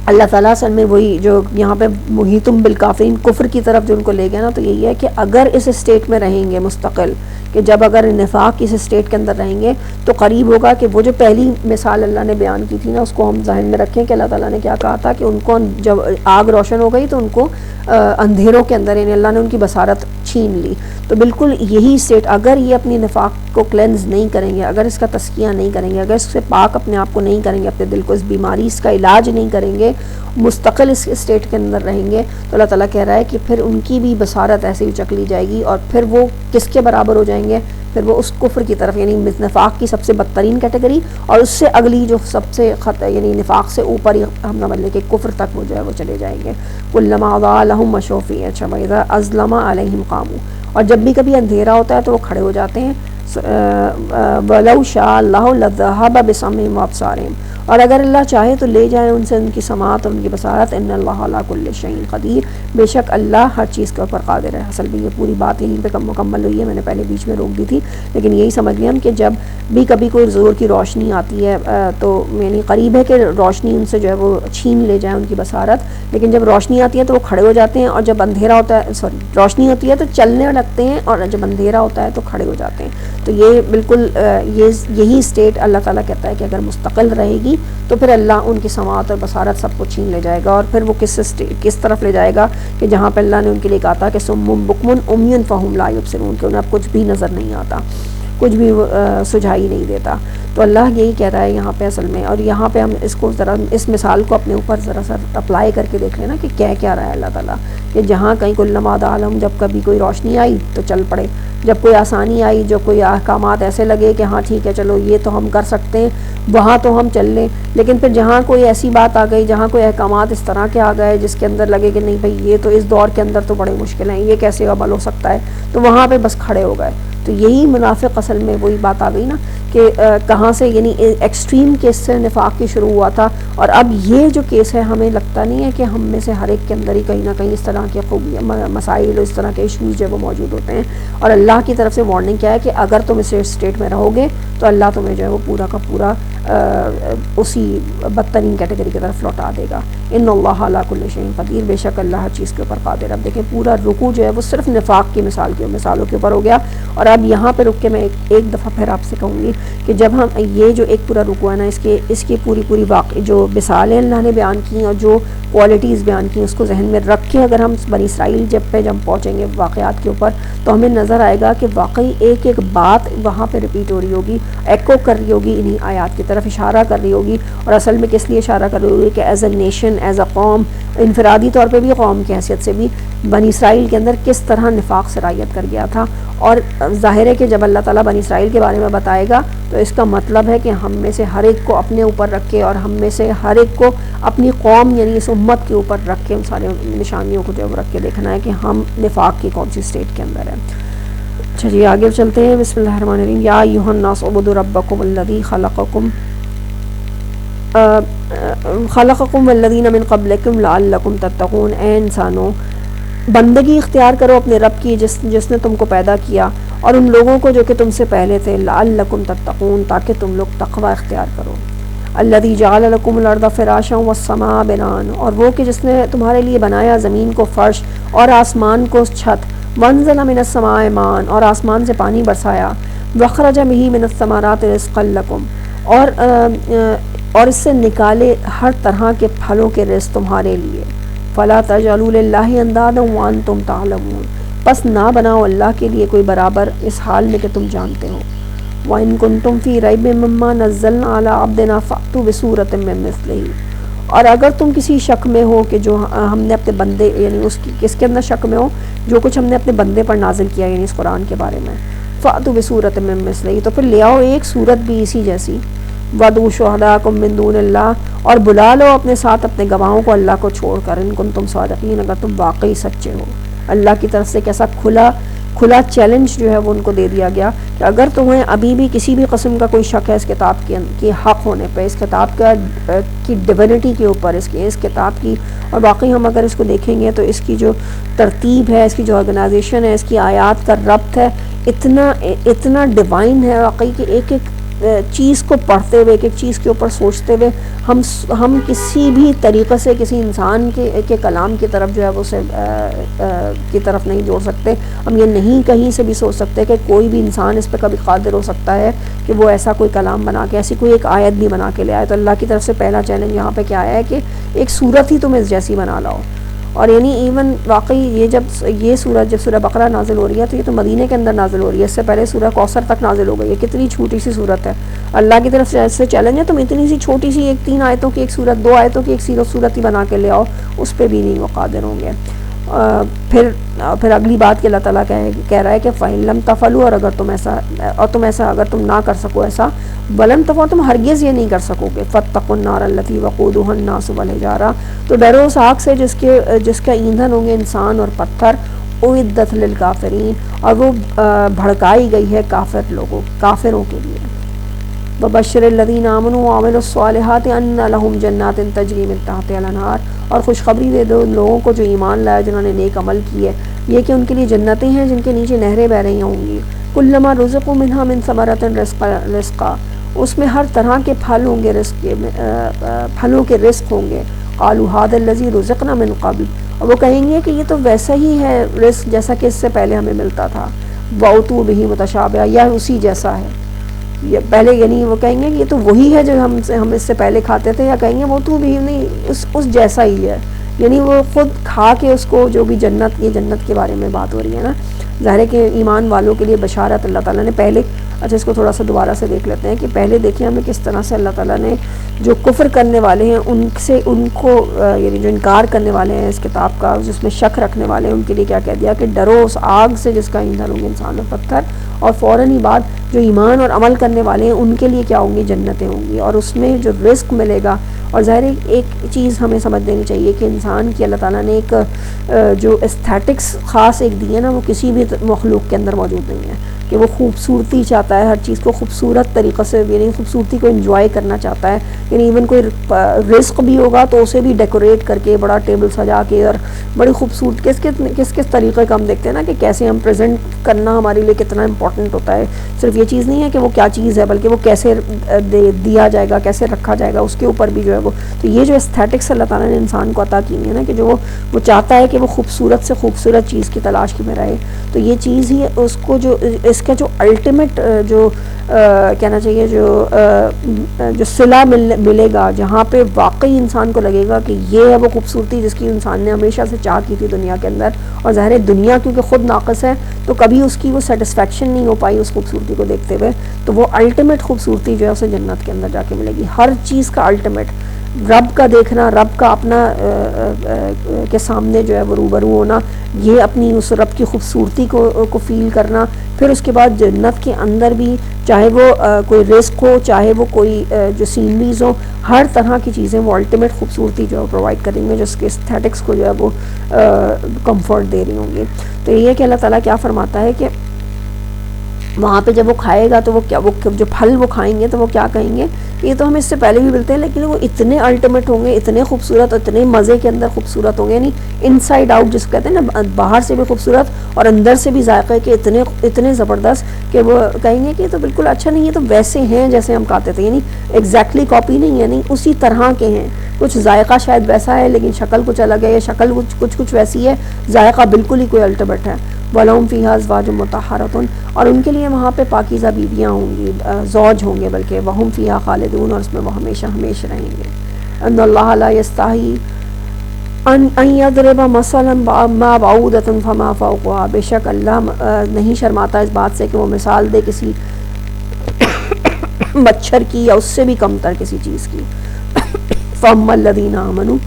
S2: اللہ تعالیٰ اصل میں وہی جو یہاں پہ محیطم بالکافرین کفر کی طرف جو ان کو لے گیا نا, تو یہی ہے کہ اگر اس اسٹیٹ میں رہیں گے مستقل, کہ جب اگر نفاق اس اسٹیٹ کے اندر رہیں گے تو قریب ہوگا کہ وہ جو پہلی مثال اللہ نے بیان کی تھی نا, اس کو ہم ذہن میں رکھیں کہ اللہ تعالیٰ نے کیا کہا تھا کہ ان کو جب آگ روشن ہو گئی تو ان کو اندھیروں کے اندر یعنی اللہ نے ان کی بصارت چھین لی. تو بالکل یہی اسٹیٹ اگر یہ اپنی نفاق کو کلینز نہیں کریں گے, اگر اس کا تزکیہ نہیں کریں گے, اگر اس سے پاک اپنے آپ کو نہیں کریں گے, اپنے دل کو اس بیماری اس کا علاج نہیں کریں گے, مستقل اس اسٹیٹ کے اندر رہیں گے, تو اللہ تعالیٰ کہہ رہا ہے کہ پھر ان کی بھی بصارت ایسے ہی چک لی جائے گی اور پھر وہ کس کے برابر ہو جائیں گے, پھر وہ اس کفر کی طرف یعنی نفاق کی سب سے بدترین کیٹیگری اور اس سے اگلی جو سب سے یعنی نفاق سے اوپر ہی ہم نہ ملے کہ کفر تک وہ جو ہے وہ چلے جائیں گے. کلما اضاء لہم مشوا فیہ, اچھا واذا اظلم علیہم قاموا, اور جب بھی کبھی اندھیرا ہوتا ہے تو وہ کھڑے ہو جاتے ہیں. وَلَوْ شَاءَ اللَّهُ لَذَهَبَ بِسَمْعِهِمْ وَأَبْصَارِهِمْ, اور اگر اللہ چاہے تو لے جائے ان سے ان کی سماعت اور ان کی بصارت. ان اللہ علی کل شیء قدیر, بے شک اللہ ہر چیز کے اوپر قادر ہے. اصل میں یہ پوری بات یہیں پہ مکمل ہوئی ہے, میں نے پہلے بیچ میں روک دی تھی, لیکن یہی سمجھ لیں ہم کہ جب بھی کبھی کوئی زور کی روشنی آتی ہے تو یعنی قریب ہے کہ روشنی ان سے جو ہے وہ چھین لے جائے ان کی بصارت, لیکن جب روشنی آتی ہے تو وہ کھڑے ہو جاتے ہیں, اور جب اندھیرا ہوتا ہے روشنی ہوتی ہے تو چلنے لگتے ہیں, اور جب اندھیرا ہوتا ہے تو کھڑے ہو جاتے ہیں. تو یہ بالکل یہی اسٹیٹ اللہ تعالیٰ کہتا ہے کہ اگر مستقل رہے گی تو پھر اللہ ان کی سماعت اور بصارت سب کو چھین لے جائے گا, اور پھر وہ کس طرف لے جائے گا کہ جہاں پہ اللہ نے ان کے لیے کہا تھا کہ صم بکم عمی فہم لا یبصرون, کہ انہیں اب کچھ بھی نظر نہیں آتا, کچھ بھی سجھائی نہیں دیتا. تو اللہ یہی کہہ رہا ہے یہاں پہ اصل میں, اور یہاں پہ ہم اس کو ذرا اس مثال کو اپنے اوپر ذرا سا اپلائی کر کے دیکھ لیں نا کہ کیا رہا ہے اللہ تعالیٰ, کہ جہاں کہیں کلما اضاء لہم, جب کبھی کوئی روشنی آئی تو چل پڑے, جب کوئی آسانی آئی, جو کوئی احکامات ایسے لگے کہ ہاں ٹھیک ہے چلو یہ تو ہم کر سکتے ہیں, وہاں تو ہم چل لیں. لیکن پھر جہاں کوئی ایسی بات آ گئی, جہاں کوئی احکامات اس طرح کے آ گئے جس کے اندر لگے کہ نہیں بھائی یہ تو اس دور کے اندر تو بڑے مشکل ہیں, یہ کیسے عمل ہو سکتا ہے, تو وہاں پہ بس کھڑے ہو گئے. تو یہی منافق اصل میں وہی بات آ گئی نا کہ کہاں سے یعنی ایکسٹریم کیس سے نفاق کی شروع ہوا تھا, اور اب یہ جو کیس ہے ہمیں لگتا نہیں ہے کہ ہم میں سے ہر ایک کے اندر ہی کہیں نہ کہیں اس طرح کے مسائل, اس طرح کے ایشوز جو وہ موجود ہوتے ہیں. اور اللہ کی طرف سے وارننگ کیا ہے کہ اگر تم اس اسٹیٹ میں رہو گے تو اللہ تمہیں جو ہے وہ پورا کا پورا اسی بدترین کیٹیگری کی طرف لوٹا دے گا. ان اللہ علی کل شیء قدیر، بے شک اللہ ہر چیز کے اوپر قادر۔ اب دیکھیں پورا رکوع جو ہے وہ صرف نفاق کی مثالوں کے اوپر ہو گیا، اور اب یہاں پہ رک کے میں ایک دفعہ پھر آپ سے کہوں گی کہ جب ہم یہ جو ایک پورا رکوع ہے نا، اس کی پوری واقع جو مثالیں اللہ نے بیان کی اور جو کوالٹیز بیان کی، اس کو ذہن میں رکھ کے اگر ہم بنی اسرائیل جب پہنچیں گے واقعات کے اوپر، تو ہمیں نظر آئے گا کہ واقعی ایک ایک بات وہاں پہ ریپیٹ ہو رہی ہوگی، ایکو کر رہی ہوگی، انہی آیات کی طرف اشارہ کر رہی ہوگی، اور اصل میں کس لیے اشارہ کر رہی ہوگی کہ as a nation, as a قوم، انفرادی طور پہ بھی قوم کی حیثیت سے بھی بنی اسرائیل کے اندر کس طرح نفاق سرایت کر گیا تھا۔ اور ظاہر ہے کہ جب اللہ تعالیٰ بنی اسرائیل کے بارے میں بتائے گا تو اس کا مطلب ہے کہ ہم میں سے ہر ایک کو اپنے اوپر رکھ کے، اور ہم میں سے ہر ایک کو اپنی قوم یعنی اس امت کے اوپر رکھ کے ان سارے نشانیوں کو جو رکھ کے دیکھنا ہے کہ ہم نفاق کی کون سی اسٹیٹ کے اندر ہے۔ اچھا جی آگے چلتے ہیں، بسم اللہ الرحمن الرحیم۔ یا ایھا الناس اعبدوا ربکم الذی خلقکم والذین من قبلکم لعلکم تتقون، اے انسانوں بندگی اختیار کرو اپنے رب کی جس نے تم کو پیدا کیا، اور ان لوگوں کو جو کہ تم سے پہلے تھے، لعلکم تتقون تاکہ تم لوگ تقوی اختیار کرو۔ الذی جعل لکم الارض فراشا والسماء بناء، اور وہ کہ جس نے تمہارے لیے بنایا زمین کو فرش اور آسمان کو چھت، وانزل من السماء ماء، اور آسمان سے پانی برسایا، واخرج به من الثمرات رزقا لکم، اور اس سے نکالے ہر طرح کے پھلوں کے رزق تمہارے لیے۔ فلا تجعلوا للہ اندادا وانتم تعلمون، پس نہ بناؤ اللہ کے لیے کوئی برابر اس حال میں کہ تم جانتے ہو۔ وَإِن كُنتُمْ فِي رَيْبٍ مِّمَّا نَزَّلْنَا عَلَىٰ عَبْدِنَا فَأْتُوا بِسُورَةٍ مِّن مِّثْلِهِ، اور اگر تم کسی شک میں ہو کہ جو ہم نے اپنے بندے یعنی اس کی کس کے اندر شک میں ہو، جو کچھ ہم نے اپنے بندے پر نازل کیا یعنی اس قرآن کے بارے میں، فَأْتُوا بِسُورَةٍ مِّن مِّثْلِهِ، تو پھر لے آؤ ایک صورت بھی اسی جیسی، وَادْعُوا شُهَدَاءَكُم مِّن دُونِ اللَّهِ، اور بلا لو اپنے ساتھ اپنے گواہوں کو اللہ کو چھوڑ کر، ان کنتم صادقین، اگر تم واقعی سچے ہو۔ اللہ کی طرف سے کیسا کھلا چیلنج جو ہے وہ ان کو دے دیا گیا کہ اگر تمہیں ابھی بھی کسی بھی قسم کا کوئی شک ہے اس کتاب کے حق ہونے پہ، اس کتاب کی ڈیوینٹی کے اوپر، اس کتاب کی، اور باقی ہم اگر اس کو دیکھیں گے تو اس کی جو ترتیب ہے، اس کی جو آرگنائزیشن ہے، اس کی آیات کا ربط ہے، اتنا ڈیوائن ہے واقعی کہ ایک ایک چیز کو پڑھتے ہوئے، ایک ایک چیز کے اوپر سوچتے ہوئے ہم کسی بھی طریقے سے کسی انسان کے کلام کی طرف جو ہے وہ کی طرف نہیں جوڑ سکتے۔ ہم یہ نہیں کہیں سے بھی سوچ سکتے کہ کوئی بھی انسان اس پہ کبھی قادر ہو سکتا ہے کہ وہ ایسا کوئی کلام بنا کے، ایسی کوئی ایک آیت بھی بنا کے لے آئے۔ تو اللہ کی طرف سے پہلا چیلنج یہاں پہ کیا آیا ہے کہ ایک صورت ہی تم اس جیسی بنا لاؤ۔ اور یعنی ایون واقعی یہ سورت جب سورہ بقرہ نازل ہو رہی ہے تو یہ تو مدینہ کے اندر نازل ہو رہی ہے، اس سے پہلے سورہ کوثر تک نازل ہو گئی ہے۔ کتنی چھوٹی سی سورت ہے، اللہ کی طرف سے چیلنج ہے تم اتنی سی چھوٹی سی 3 آیتوں کی ایک سورت، 2 آیتوں کی ایک صورت ہی بنا کے لے آؤ، اس پہ بھی نہیں وہ قادر ہوں گے۔ پھر اگلی بات کہ اللہ تعالیٰ کہہ رہا ہے کہ فَإِن لَمْ تَفْعَلُوا، اور اگر تم نہ کر سکو ایسا، وَلَن تَفْعَلُوا، تم ہرگز یہ نہیں کر سکو گے، فَاتَّقُوا النَّارَ الَّتِي وَقُودُهَا النَّاسُ وَالْحِجَارَةُ، تو ڈرو اس آگ سے جس کا ایندھن ہوں گے انسان اور پتھر، اُعِدَّتْ لِلْكَافِرِينَ، اور وہ بھڑکائی گئی ہے کافروں کے لیے۔ وَبَشِّرِ الَّذِينَ آمَنُوا وَعَمِلُوا الصَّالِحَاتِ أَنَّ لَهُمْ جَنَّاتٍ تَجْرِي مِن تَحْتِهَا الْأَنْهَارُ، اور خوشخبری دے دو ان لوگوں کو جو ایمان لائے، جنہوں نے نیک عمل کیے، یہ کہ ان کے لیے جنتیں ہیں جن کے نیچے نہریں بہ رہی ہوں گی، كُلَّمَا رُزِقُوا مِنْهَا مِن ثَمَرَةٍ رِزْقًا، اس میں ہر طرح کے پھل ہوں گے، پھلوں کے رزق ہوں گے، قَالُوا هَٰذَا الَّذِي رُزِقْنَا مِن قَبْلُ، اور وہ کہیں گے کہ یہ تو ویسا ہی ہے رزق جیسا کہ اس سے پہلے ہمیں ملتا تھا، وَأُوتُوا بِهِ مُتَشَابِهًا، یا اسی جیسا ہے، یہ پہلے یعنی وہ کہیں گے کہ یہ تو وہی ہے جو ہم اس سے پہلے کھاتے تھے، یا کہیں گے وہ تو بھی نہیں اس جیسا ہی ہے، یعنی وہ خود کھا کے اس کو جو بھی یہ جنت کے بارے میں بات ہو رہی ہے نا، ظاہر ہے کہ ایمان والوں کے لیے بشارت اللہ تعالیٰ نے پہلے، اچھا اس کو تھوڑا سا دوبارہ سے دیکھ لیتے ہیں کہ پہلے دیکھیں ہمیں کس طرح سے اللہ تعالیٰ نے جو کفر کرنے والے ہیں ان کو یعنی جو انکار کرنے والے ہیں اس کتاب کا، جس میں شک رکھنے والے ہیں، ان کے لیے کیا کہہ دیا کہ ڈرو اس آگ سے جس کا ایندھن ہوں گے انسان اور پتھر، اور فوراً ہی بعد جو ایمان اور عمل کرنے والے ہیں ان کے لیے کیا ہوں گی، جنتیں ہوں گی، اور اس میں جو رزق ملے گا۔ اور ظاہر ایک چیز ہمیں سمجھ لینی چاہیے کہ انسان کی اللہ تعالیٰ نے ایک جو استھیٹکس خاص ایک دی ہے نا، وہ کسی بھی مخلوق کے اندر موجود نہیں ہے، کہ وہ خوبصورتی چاہتا ہے، ہر چیز کو خوبصورت طریقے سے، یعنی خوبصورتی کو انجوائے کرنا چاہتا ہے، یعنی ایون کوئی رزق بھی ہوگا تو اسے بھی ڈیکوریٹ کر کے بڑا ٹیبل سجا کے اور بڑی خوبصورت کس طریقے کا ہم دیکھتے ہیں نا کہ کیسے ہم پریزنٹ کرنا ہمارے لیے کتنا امپورٹنٹ امپورٹنٹ ہوتا ہے. صرف یہ چیز نہیں ہے کہ وہ کیا چیز ہے بلکہ وہ کیسے دیا جائے گا, کیسے رکھا جائے گا, اس کے اوپر بھی جو ہے وہ. تو یہ جو ایستھیٹکس اللہ تعالیٰ نے انسان کو عطا کی ہے نا کہ جو وہ چاہتا ہے کہ وہ خوبصورت سے خوبصورت چیز کی تلاش میں رہے, تو یہ چیز ہی اس کو جو اس کا جو الٹیمیٹ جو کہنا چاہیے جو صلہ ملے گا, جہاں پہ واقعی انسان کو لگے گا کہ یہ ہے وہ خوبصورتی جس کی انسان نے ہمیشہ سے چاہ کی تھی دنیا کے اندر. اور ظاہر دنیا کیونکہ خود ناقص ہے تو کبھی اس کی وہ سیٹسفیکشن نہیں ہو پائی اس خوبصورتی کو دیکھتے ہوئے, تو وہ الٹیمیٹ خوبصورتی جو ہے اسے جنت کے اندر جا کے ملے گی. ہر چیز کا الٹیمیٹ, رب کا دیکھنا, رب کا اپنا کے سامنے جو ہے وہ روبرو ہونا, یہ اپنی اس رب کی خوبصورتی کو فیل کرنا. پھر اس کے بعد جنت کے اندر بھی چاہے وہ کوئی رزق ہو, چاہے وہ کوئی جو سینریز ہو, ہر طرح کی چیزیں وہ الٹیمیٹ خوبصورتی جو ہے پرووائڈ کریں گے, جو اس کے ایستھیٹکس کو جو ہے وہ کمفرٹ دے رہی ہوں گی. تو یہ ہے کہ اللہ تعالیٰ کیا فرماتا ہے کہ وہاں پہ جب وہ کھائے گا تو وہ کیا, وہ جو پھل وہ کھائیں گے تو وہ کیا کہیں گے کہ یہ تو ہمیں اس سے پہلے بھی ملتے ہیں لیکن وہ اتنے الٹیمیٹ ہوں گے, اتنے خوبصورت اور اتنے مزے کے اندر خوبصورت ہوں گے, یعنی ان سائڈ آؤٹ جس کو کہتے ہیں نا, باہر سے بھی خوبصورت اور اندر سے بھی ذائقے کے اتنے زبردست کہ وہ کہیں گے کہ یہ تو بالکل اچھا نہیں ہے, تو ویسے ہیں جیسے ہم کھاتے تھے, یعنی ایگزیکٹلی کاپی نہیں ہے, نہیں اسی طرح کے ہیں. کچھ ذائقہ شاید ویسا ہے لیکن شکل کچھ الگ ہے, یا شکل کچھ ویسی ہے, ذائقہ بالکل ہی کوئی الٹیمیٹ ہے. وَلَهُمْ فِيهَا أَزْوَاجٌ مُطَهَّرَةٌ, اور ان کے لیے وہاں پہ پاکیزہ بیویاں ہوں گی, زوج ہوں گے بلکہ. وَهُمْ فِيهَا خَالِدُونَ, اور اس میں وہ ہمیشہ رہیں گے. ان اللہ لا یستحی ان یضرب مثلا ما بعودۃ فما فوقها, بے شک اللہ نہیں شرماتا اس بات سے کہ وہ مثال دے کسی مچھر کی یا اس سے بھی کم تر کسی چیز کی. فَأَمَّا الَّذِينَ آمَنُوا,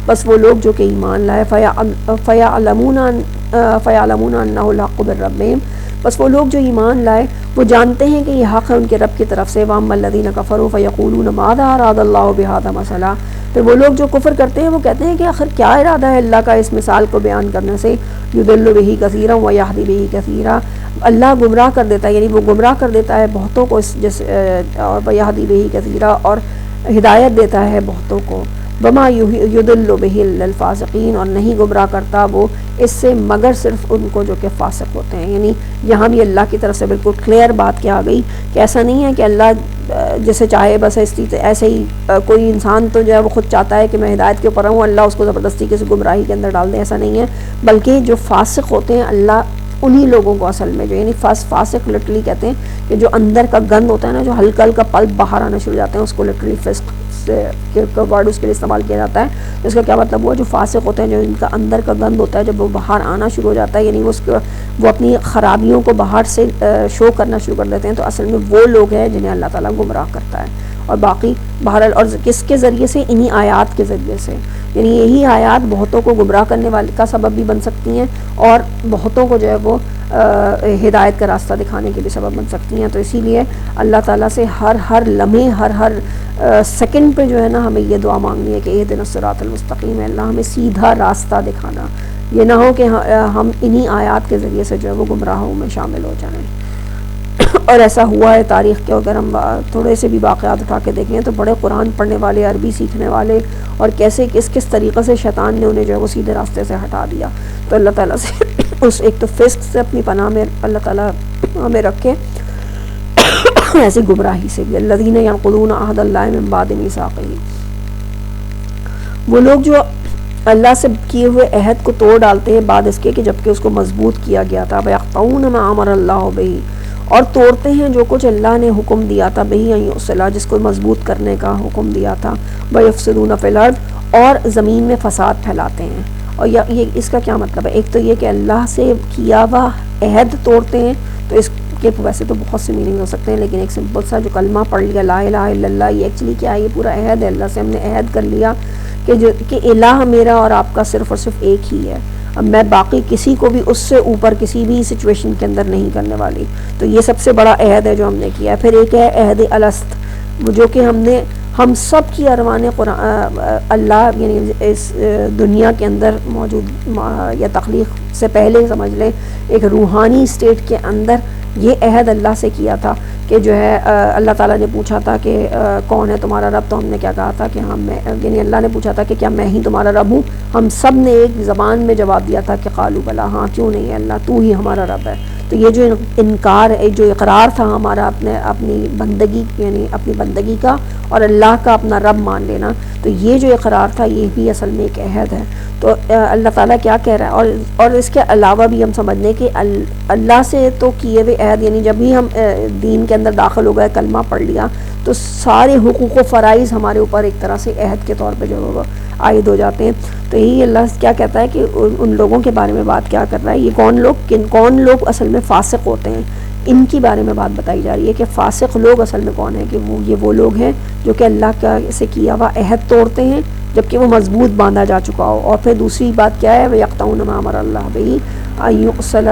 S2: بس وہ لوگ جو کہ ایمان لائے, فَيَعْلَمُونَ أَنَّهُ الْحَقُّ مِن رَبِّهِمْ, بس وہ لوگ جو ایمان لائے وہ جانتے ہیں کہ یہ حق ہے ان کے رب کی طرف سے. وَأَمَّا الَّذِينَ كَفَرُوا فَيَقُولُونَ مَاذَا أَرَادَ اللَّهُ بِهَذَا مَثَلًا, پھر وہ لوگ جو کفر کرتے ہیں وہ کہتے ہیں کہ آخر کیا ارادہ ہے اللہ کا اس مثال کو بیان کرنے سے. يُضِلُّ بِهِ كَثِيرًا وَيَهْدِي بِهِ كَثِيرًا, اللہ گمراہ کر دیتا ہے, یعنی وہ گمراہ کر دیتا ہے بہتوں کو, اور وَيَهْدِي بِهِ كَثِيرًا, اور ہدایت دیتا ہے بہتوں کو. وَمَا يُضِلُّ بِهِ إِلَّا الْفَاسِقِينَ, اور نہیں گمراہ کرتا وہ اس سے مگر صرف ان کو جو کہ فاسق ہوتے ہیں. یعنی یہاں بھی اللہ کی طرف سے بالکل کلیئر بات کیا آ گئی کہ ایسا نہیں ہے کہ اللہ جیسے چاہے بس ایسے ہی کوئی انسان تو جو ہے وہ خود چاہتا ہے کہ میں ہدایت کے اوپر ہوں, اللہ اس کو زبردستی کسی گمراہی کے اندر ڈال دے, ایسا نہیں ہے. بلکہ جو فاسق ہوتے ہیں اللہ انہی لوگوں کو اصل میں جو, یعنی فاسق لٹرلی کہتے ہیں کہ جو اندر کا گند ہوتا ہے نا, جو ہلکا ہلکا پلپ باہر آنا شروع ہو جاتے ہیں, اس کو لٹرلی فسق ورڈ اس کے لیے استعمال کیا جاتا ہے. اس کا کیا مطلب ہوا, جو فاسق ہوتے ہیں جو ان کا اندر کا گند ہوتا ہے جب وہ باہر آنا شروع ہو جاتا ہے, یعنی وہ اپنی خرابیوں کو باہر سے شو کرنا شروع کر دیتے ہیں, تو اصل میں وہ لوگ ہیں جنہیں اللہ تعالیٰ گمراہ کرتا ہے. اور باقی بہرحال, اور کس کے ذریعے سے, انہی آیات کے ذریعے سے, یعنی یہی آیات بہتوں کو گمراہ کرنے والے کا سبب بھی بن سکتی ہیں اور بہتوں کو جو ہے وہ ہدایت کا راستہ دکھانے کے بھی سبب بن سکتی ہیں. تو اسی لیے اللہ تعالیٰ سے ہر لمحے ہر سیکنڈ پہ جو ہے نا ہمیں یہ دعا مانگنی ہے کہ اہدنا الصراط المستقیم, ہے اللہ ہمیں سیدھا راستہ دکھانا, یہ نہ ہو کہ ہم انہی آیات کے ذریعے سے جو ہے وہ گمراہوں میں شامل ہو جائیں. اور ایسا ہوا ہے تاریخ کے, اگر ہم تھوڑے سے بھی واقعات اٹھا کے دیکھیں تو بڑے قرآن پڑھنے والے, عربی سیکھنے والے, اور کیسے کس طریقے سے شیطان نے انہیں جو ہے وہ سیدھے راستے سے ہٹا دیا. تو اللہ تعالیٰ سے اس ایک تو فسق سے اپنی پناہ میں اللہ تعالیٰ ہمیں رکھے, ایسی گمراہی سے بھی. الذین ینقضون عہد اللہ من بعد میثاقہ, وہ لوگ جو اللہ سے کیے ہوئے عہد کو توڑ ڈالتے ہیں بعد اس کے کہ جبکہ اس کو مضبوط کیا گیا تھا. وَيَقْطَعُونَ مَا أَمَرَ اللَّهُ بِهِ, اور توڑتے ہیں جو کچھ اللہ نے حکم دیا تھا, بِهِ أَن يُرْسَلَ, جس کو مضبوط کرنے کا حکم دیا تھا. وَيَفْسِدُونَ فِي الْأَرْضِ, اور زمین میں فساد پھیلاتے ہیں. اور یہ اس کا کیا مطلب ہے, ایک تو یہ کہ اللہ سے کیا ہوا عہد توڑتے ہیں, تو اس کے ویسے تو بہت سے میننگ ہو سکتے ہیں, لیکن ایک سمپل سا جو کلمہ پڑھ لیا لا الہ الا اللہ, یہ ایکچولی کیا ہے, یہ پورا عہد ہے. اللہ سے ہم نے عہد کر لیا کہ الہ میرا اور آپ کا صرف اور صرف ایک ہی ہے, اب میں باقی کسی کو بھی اس سے اوپر کسی بھی سچویشن کے اندر نہیں کرنے والی. تو یہ سب سے بڑا عہد ہے جو ہم نے کیا ہے. پھر ایک ہے عہد الست, جو کہ ہم سب کی ارمان اللہ, یعنی اس دنیا کے اندر موجود یا تخلیق سے پہلے سمجھ لیں ایک روحانی اسٹیٹ کے اندر یہ عہد اللہ سے کیا تھا کہ جو ہے اللہ تعالیٰ نے پوچھا تھا کہ کون ہے تمہارا رب, تو ہم نے کیا کہا تھا کہ یعنی اللہ نے پوچھا تھا کہ کیا میں ہی تمہارا رب ہوں. ہم سب نے ایک زبان میں جواب دیا تھا کہ قالوا بلا, ہاں کیوں نہیں ہے اللہ, تو ہی ہمارا رب ہے. تو یہ جو انکار ہے، جو اقرار تھا ہمارا اپنی بندگی یعنی اپنی بندگی کا اور اللہ کا اپنا رب مان لینا، تو یہ جو اقرار تھا یہ بھی اصل میں ایک عہد ہے۔ تو اللہ تعالیٰ کیا کہہ رہا ہے، اور اس کے علاوہ بھی ہم سمجھ لیں کہ اللہ سے تو کیے ہوئے عہد، یعنی جب بھی ہم دین کے اندر داخل ہو گئے، کلمہ پڑھ لیا، تو سارے حقوق و فرائض ہمارے اوپر ایک طرح سے عہد کے طور پہ جو عائد ہو جاتے ہیں۔ تو یہی اللہ کیا کہتا ہے کہ ان لوگوں کے بارے میں بات کیا کر رہا ہے، یہ کون لوگ اصل میں فاسق ہوتے ہیں، ان کی بارے میں بات بتائی جا رہی ہے کہ فاسق لوگ اصل میں کون ہیں، کہ وہ لوگ ہیں جو کہ اللہ کا سے کیا ہوا عہد توڑتے ہیں جبکہ وہ مضبوط باندھا جا چکا ہو۔ اور پھر دوسری بات کیا ہے، وَيَقْطَعُونَ مَا أَمَرَ اللَّهُ بِهِ أَن يُوصَلَ،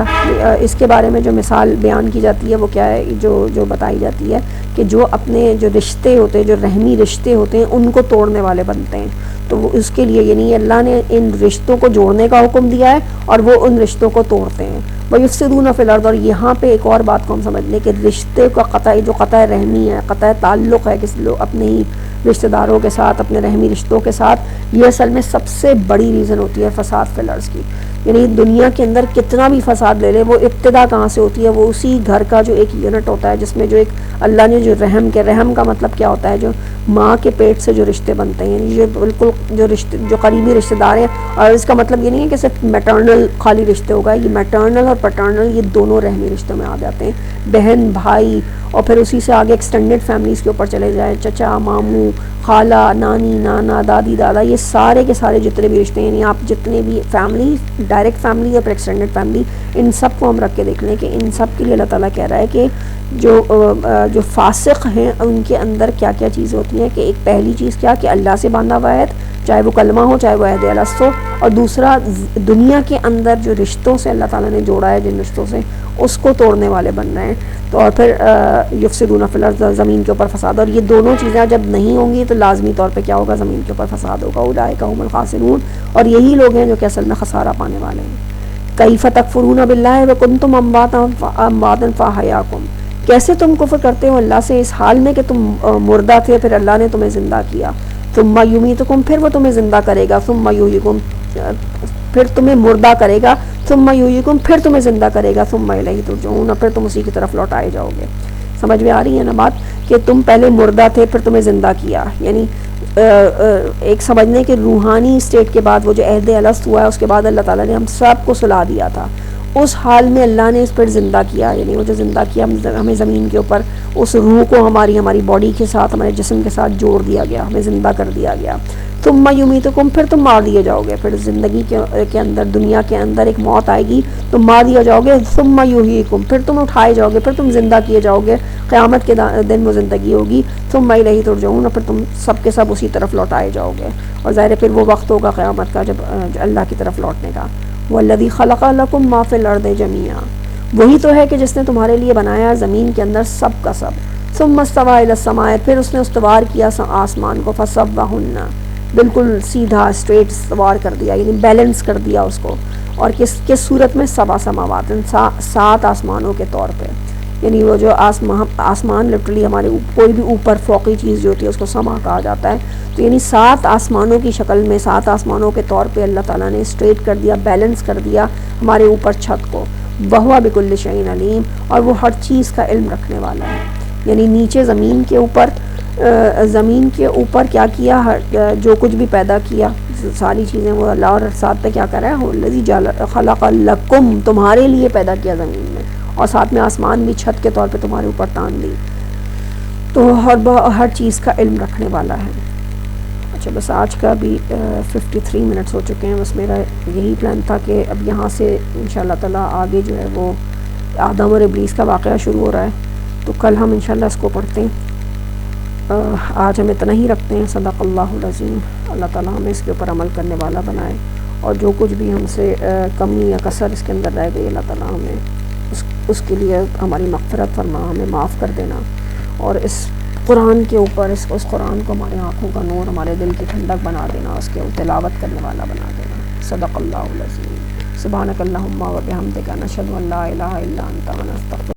S2: اس کے بارے میں جو مثال بیان کی جاتی ہے وہ کیا ہے، جو بتائی جاتی ہے کہ جو اپنے جو رشتے ہوتے ہیں، جو رحمی رشتے ہوتے ہیں، ان کو توڑنے والے بنتے ہیں۔ تو وہ اس کے لیے یعنی اللہ نے ان رشتوں کو جوڑنے کا حکم دیا ہے اور وہ ان رشتوں کو توڑتے ہیں۔ وَيُفْسِدُونَ فِي الْأَرْضِ، اور یہاں پہ ایک اور بات کو ہم سمجھ لیں کہ رشتے کا جو قطع رحمی ہے، قطع تعلق ہے کسی لوگ اپنے ہی رشتہ داروں کے ساتھ، اپنے رحمی رشتوں کے ساتھ، یہ اصل میں سب سے بڑی ریزن ہوتی ہے فساد فی الارض کی۔ یعنی دنیا کے اندر کتنا بھی فساد لے لے، وہ ابتدا کہاں سے ہوتی ہے، وہ اسی گھر کا جو ایک یونٹ ہوتا ہے جس میں جو ایک اللہ نے جو رحم کا مطلب کیا ہوتا ہے، جو ماں کے پیٹ سے جو رشتے بنتے ہیں، یعنی یہ بالکل جو قریبی رشتہ دار ہیں، اور اس کا مطلب یہ نہیں ہے کہ صرف میٹرنل خالی رشتے ہوگا، یہ میٹرنل اور پیٹرنل یہ دونوں رحمی رشتوں میں آ جاتے ہیں، بہن بھائی، اور پھر اسی سے آگے ایکسٹینڈڈ فیملیز کے اوپر چلے جائیں، چچا ماموں خالہ نانی نانا دادی دادا، یہ سارے کے سارے جتنے بھی رشتے ہیں، یعنی آپ جتنے بھی فیملی، ڈائریکٹ فیملی یا پھر ایکسٹینڈڈ فیملی، ان سب کو ہم رکھ کے دیکھ لیں کہ ان سب کے لیے اللہ تعالیٰ کہہ رہا ہے کہ جو فاسق ہیں ان کے اندر کیا کیا چیزیں ہوتی ہیں، کہ ایک پہلی چیز کیا کہ اللہ سے باندھا ہوا عہد، چاہے وہ کلمہ ہو چاہے وہ عہد الست ہو، اور دوسرا دنیا کے اندر جو رشتوں سے اللہ تعالیٰ نے جوڑا ہے، جن رشتوں سے، اس کو توڑنے والے بن رہے ہیں۔ تو اور پھر یفسدون فی الارض، زمین کے اوپر فساد، اور یہ دونوں چیزیں جب نہیں ہوں گی تو لازمی طور پہ کیا ہوگا، زمین کے اوپر فساد ہوگا۔ اولئک هم الخاسرون، اور یہی لوگ ہیں جو کہ اصل میں خسارہ پانے والے ہیں۔ کیف تکفرون باللہ وکنتم امواتا فاحیاکم، کیسے تم کفر کرتے ہو اللہ سے اس حال میں کہ تم مردہ تھے، پھر اللہ نے تمہیں زندہ کیا۔ ثم یمیتکم، پھر وہ تمہیں زندہ کرے گا، ثم یحییکم، پھر تمہیں مردہ کرے گا، ثم یحییکم، پھر تمہیں زندہ کرے گا، ثم الیہ ترجعون، پھر تم اسی کی طرف لوٹائے جاؤ گے۔ سمجھ میں آ رہی ہے نا بات، کہ تم پہلے مردہ تھے پھر تمہیں زندہ کیا، یعنی ایک سمجھنے کہ روحانی اسٹیٹ کے بعد وہ جو عہد الست ہوا ہے، اس کے بعد اللہ تعالیٰ نے ہم سب کو سلا دیا تھا، اس حال میں اللہ نے اس پر زندہ کیا، یعنی وہ جو زندہ کیا ہمیں زمین کے اوپر، اس روح کو ہماری باڈی کے ساتھ، ہمارے جسم کے ساتھ جوڑ دیا گیا، ہمیں زندہ کر دیا گیا۔ ثم یمیتکم، پھر تم مار دیے جاؤ گے، پھر زندگی کے اندر، دنیا کے اندر ایک موت آئے گی، تم مار دیا جاؤ گے۔ ثم یحییکم، پھر تم اٹھائے جاؤ گے، پھر تم زندہ کیے جاؤ گے، قیامت کے دن وہ زندگی ہوگی۔ ثم الیہ ترجعون، پھر تم سب کے سب اسی طرف لوٹائے جاؤ گے، اور ظاہر ہے پھر وہ وقت ہوگا قیامت کا جب اللہ کی طرف لوٹنے کا۔ والذی خلق لکم ما فی الارض جمیعا، وہی تو ہے کہ جس نے تمہارے لیے بنایا زمین کے اندر سب کا سب۔ ثم استوى الی السماء، پھر اس نے استوار کیا آسمان کو، فسواہن، بالکل سیدھا اسٹریٹ استوار کر دیا، یعنی بیلنس کر دیا اس کو، اور کس صورت میں، سبع سماوات، 7 آسمانوں کے طور پہ، یعنی وہ جو آسمان لٹرلی ہمارے کوئی بھی اوپر فوقی چیز جو ہوتی ہے اس کو سما کہا جاتا ہے، تو یعنی 7 آسمانوں کی شکل میں، 7 آسمانوں کے طور پہ اللہ تعالیٰ نے اسٹریٹ کر دیا، بیلنس کر دیا ہمارے اوپر چھت کو۔ وَهُوَ بِكُلِّ شَيْءٍ عَلِيمٌ، اور وہ ہر چیز کا علم رکھنے والا ہے، یعنی نیچے زمین کے اوپر کیا کیا، جو کچھ بھی پیدا کیا ساری چیزیں وہ اللہ، اور ساتھ پہ کیا کر رہا ہے، الذی خلق لکم، تمہارے لیے پیدا کیا زمین میں، اور ساتھ میں آسمان بھی چھت کے طور پہ تمہارے اوپر تان دی، تو ہر چیز کا علم رکھنے والا ہے۔ اچھا بس آج کا بھی 53 منٹس ہو چکے ہیں، بس میرا یہی پلان تھا کہ اب یہاں سے انشاءاللہ تعالیٰ آگے جو ہے وہ آدم اور ابلیس کا واقعہ شروع ہو رہا ہے، تو کل ہم انشاءاللہ اس کو پڑھتے ہیں۔ آج ہم اتنا ہی رکھتے ہیں۔ صدق اللہ العظیم، اللہ تعالیٰ ہمیں اس کے اوپر عمل کرنے والا بنائے، اور جو کچھ بھی ہم سے کمی یا کسر اس کے اندر رہ گئی، اللہ تعالیٰ ہمیں اس کے لیے ہماری مغفرت فرما، ہمیں معاف کر دینا، اور اس قرآن کے اوپر اس قرآن کو ہماری آنکھوں کا نور، ہمارے دل کی ٹھنڈک بنا دینا، اس کے تلاوت کرنے والا بنا دینا۔ صدق اللہ العظیم۔ سبحانک اللہم و بحمدک، نشہد ان لا الہ الا انت، نستغفرک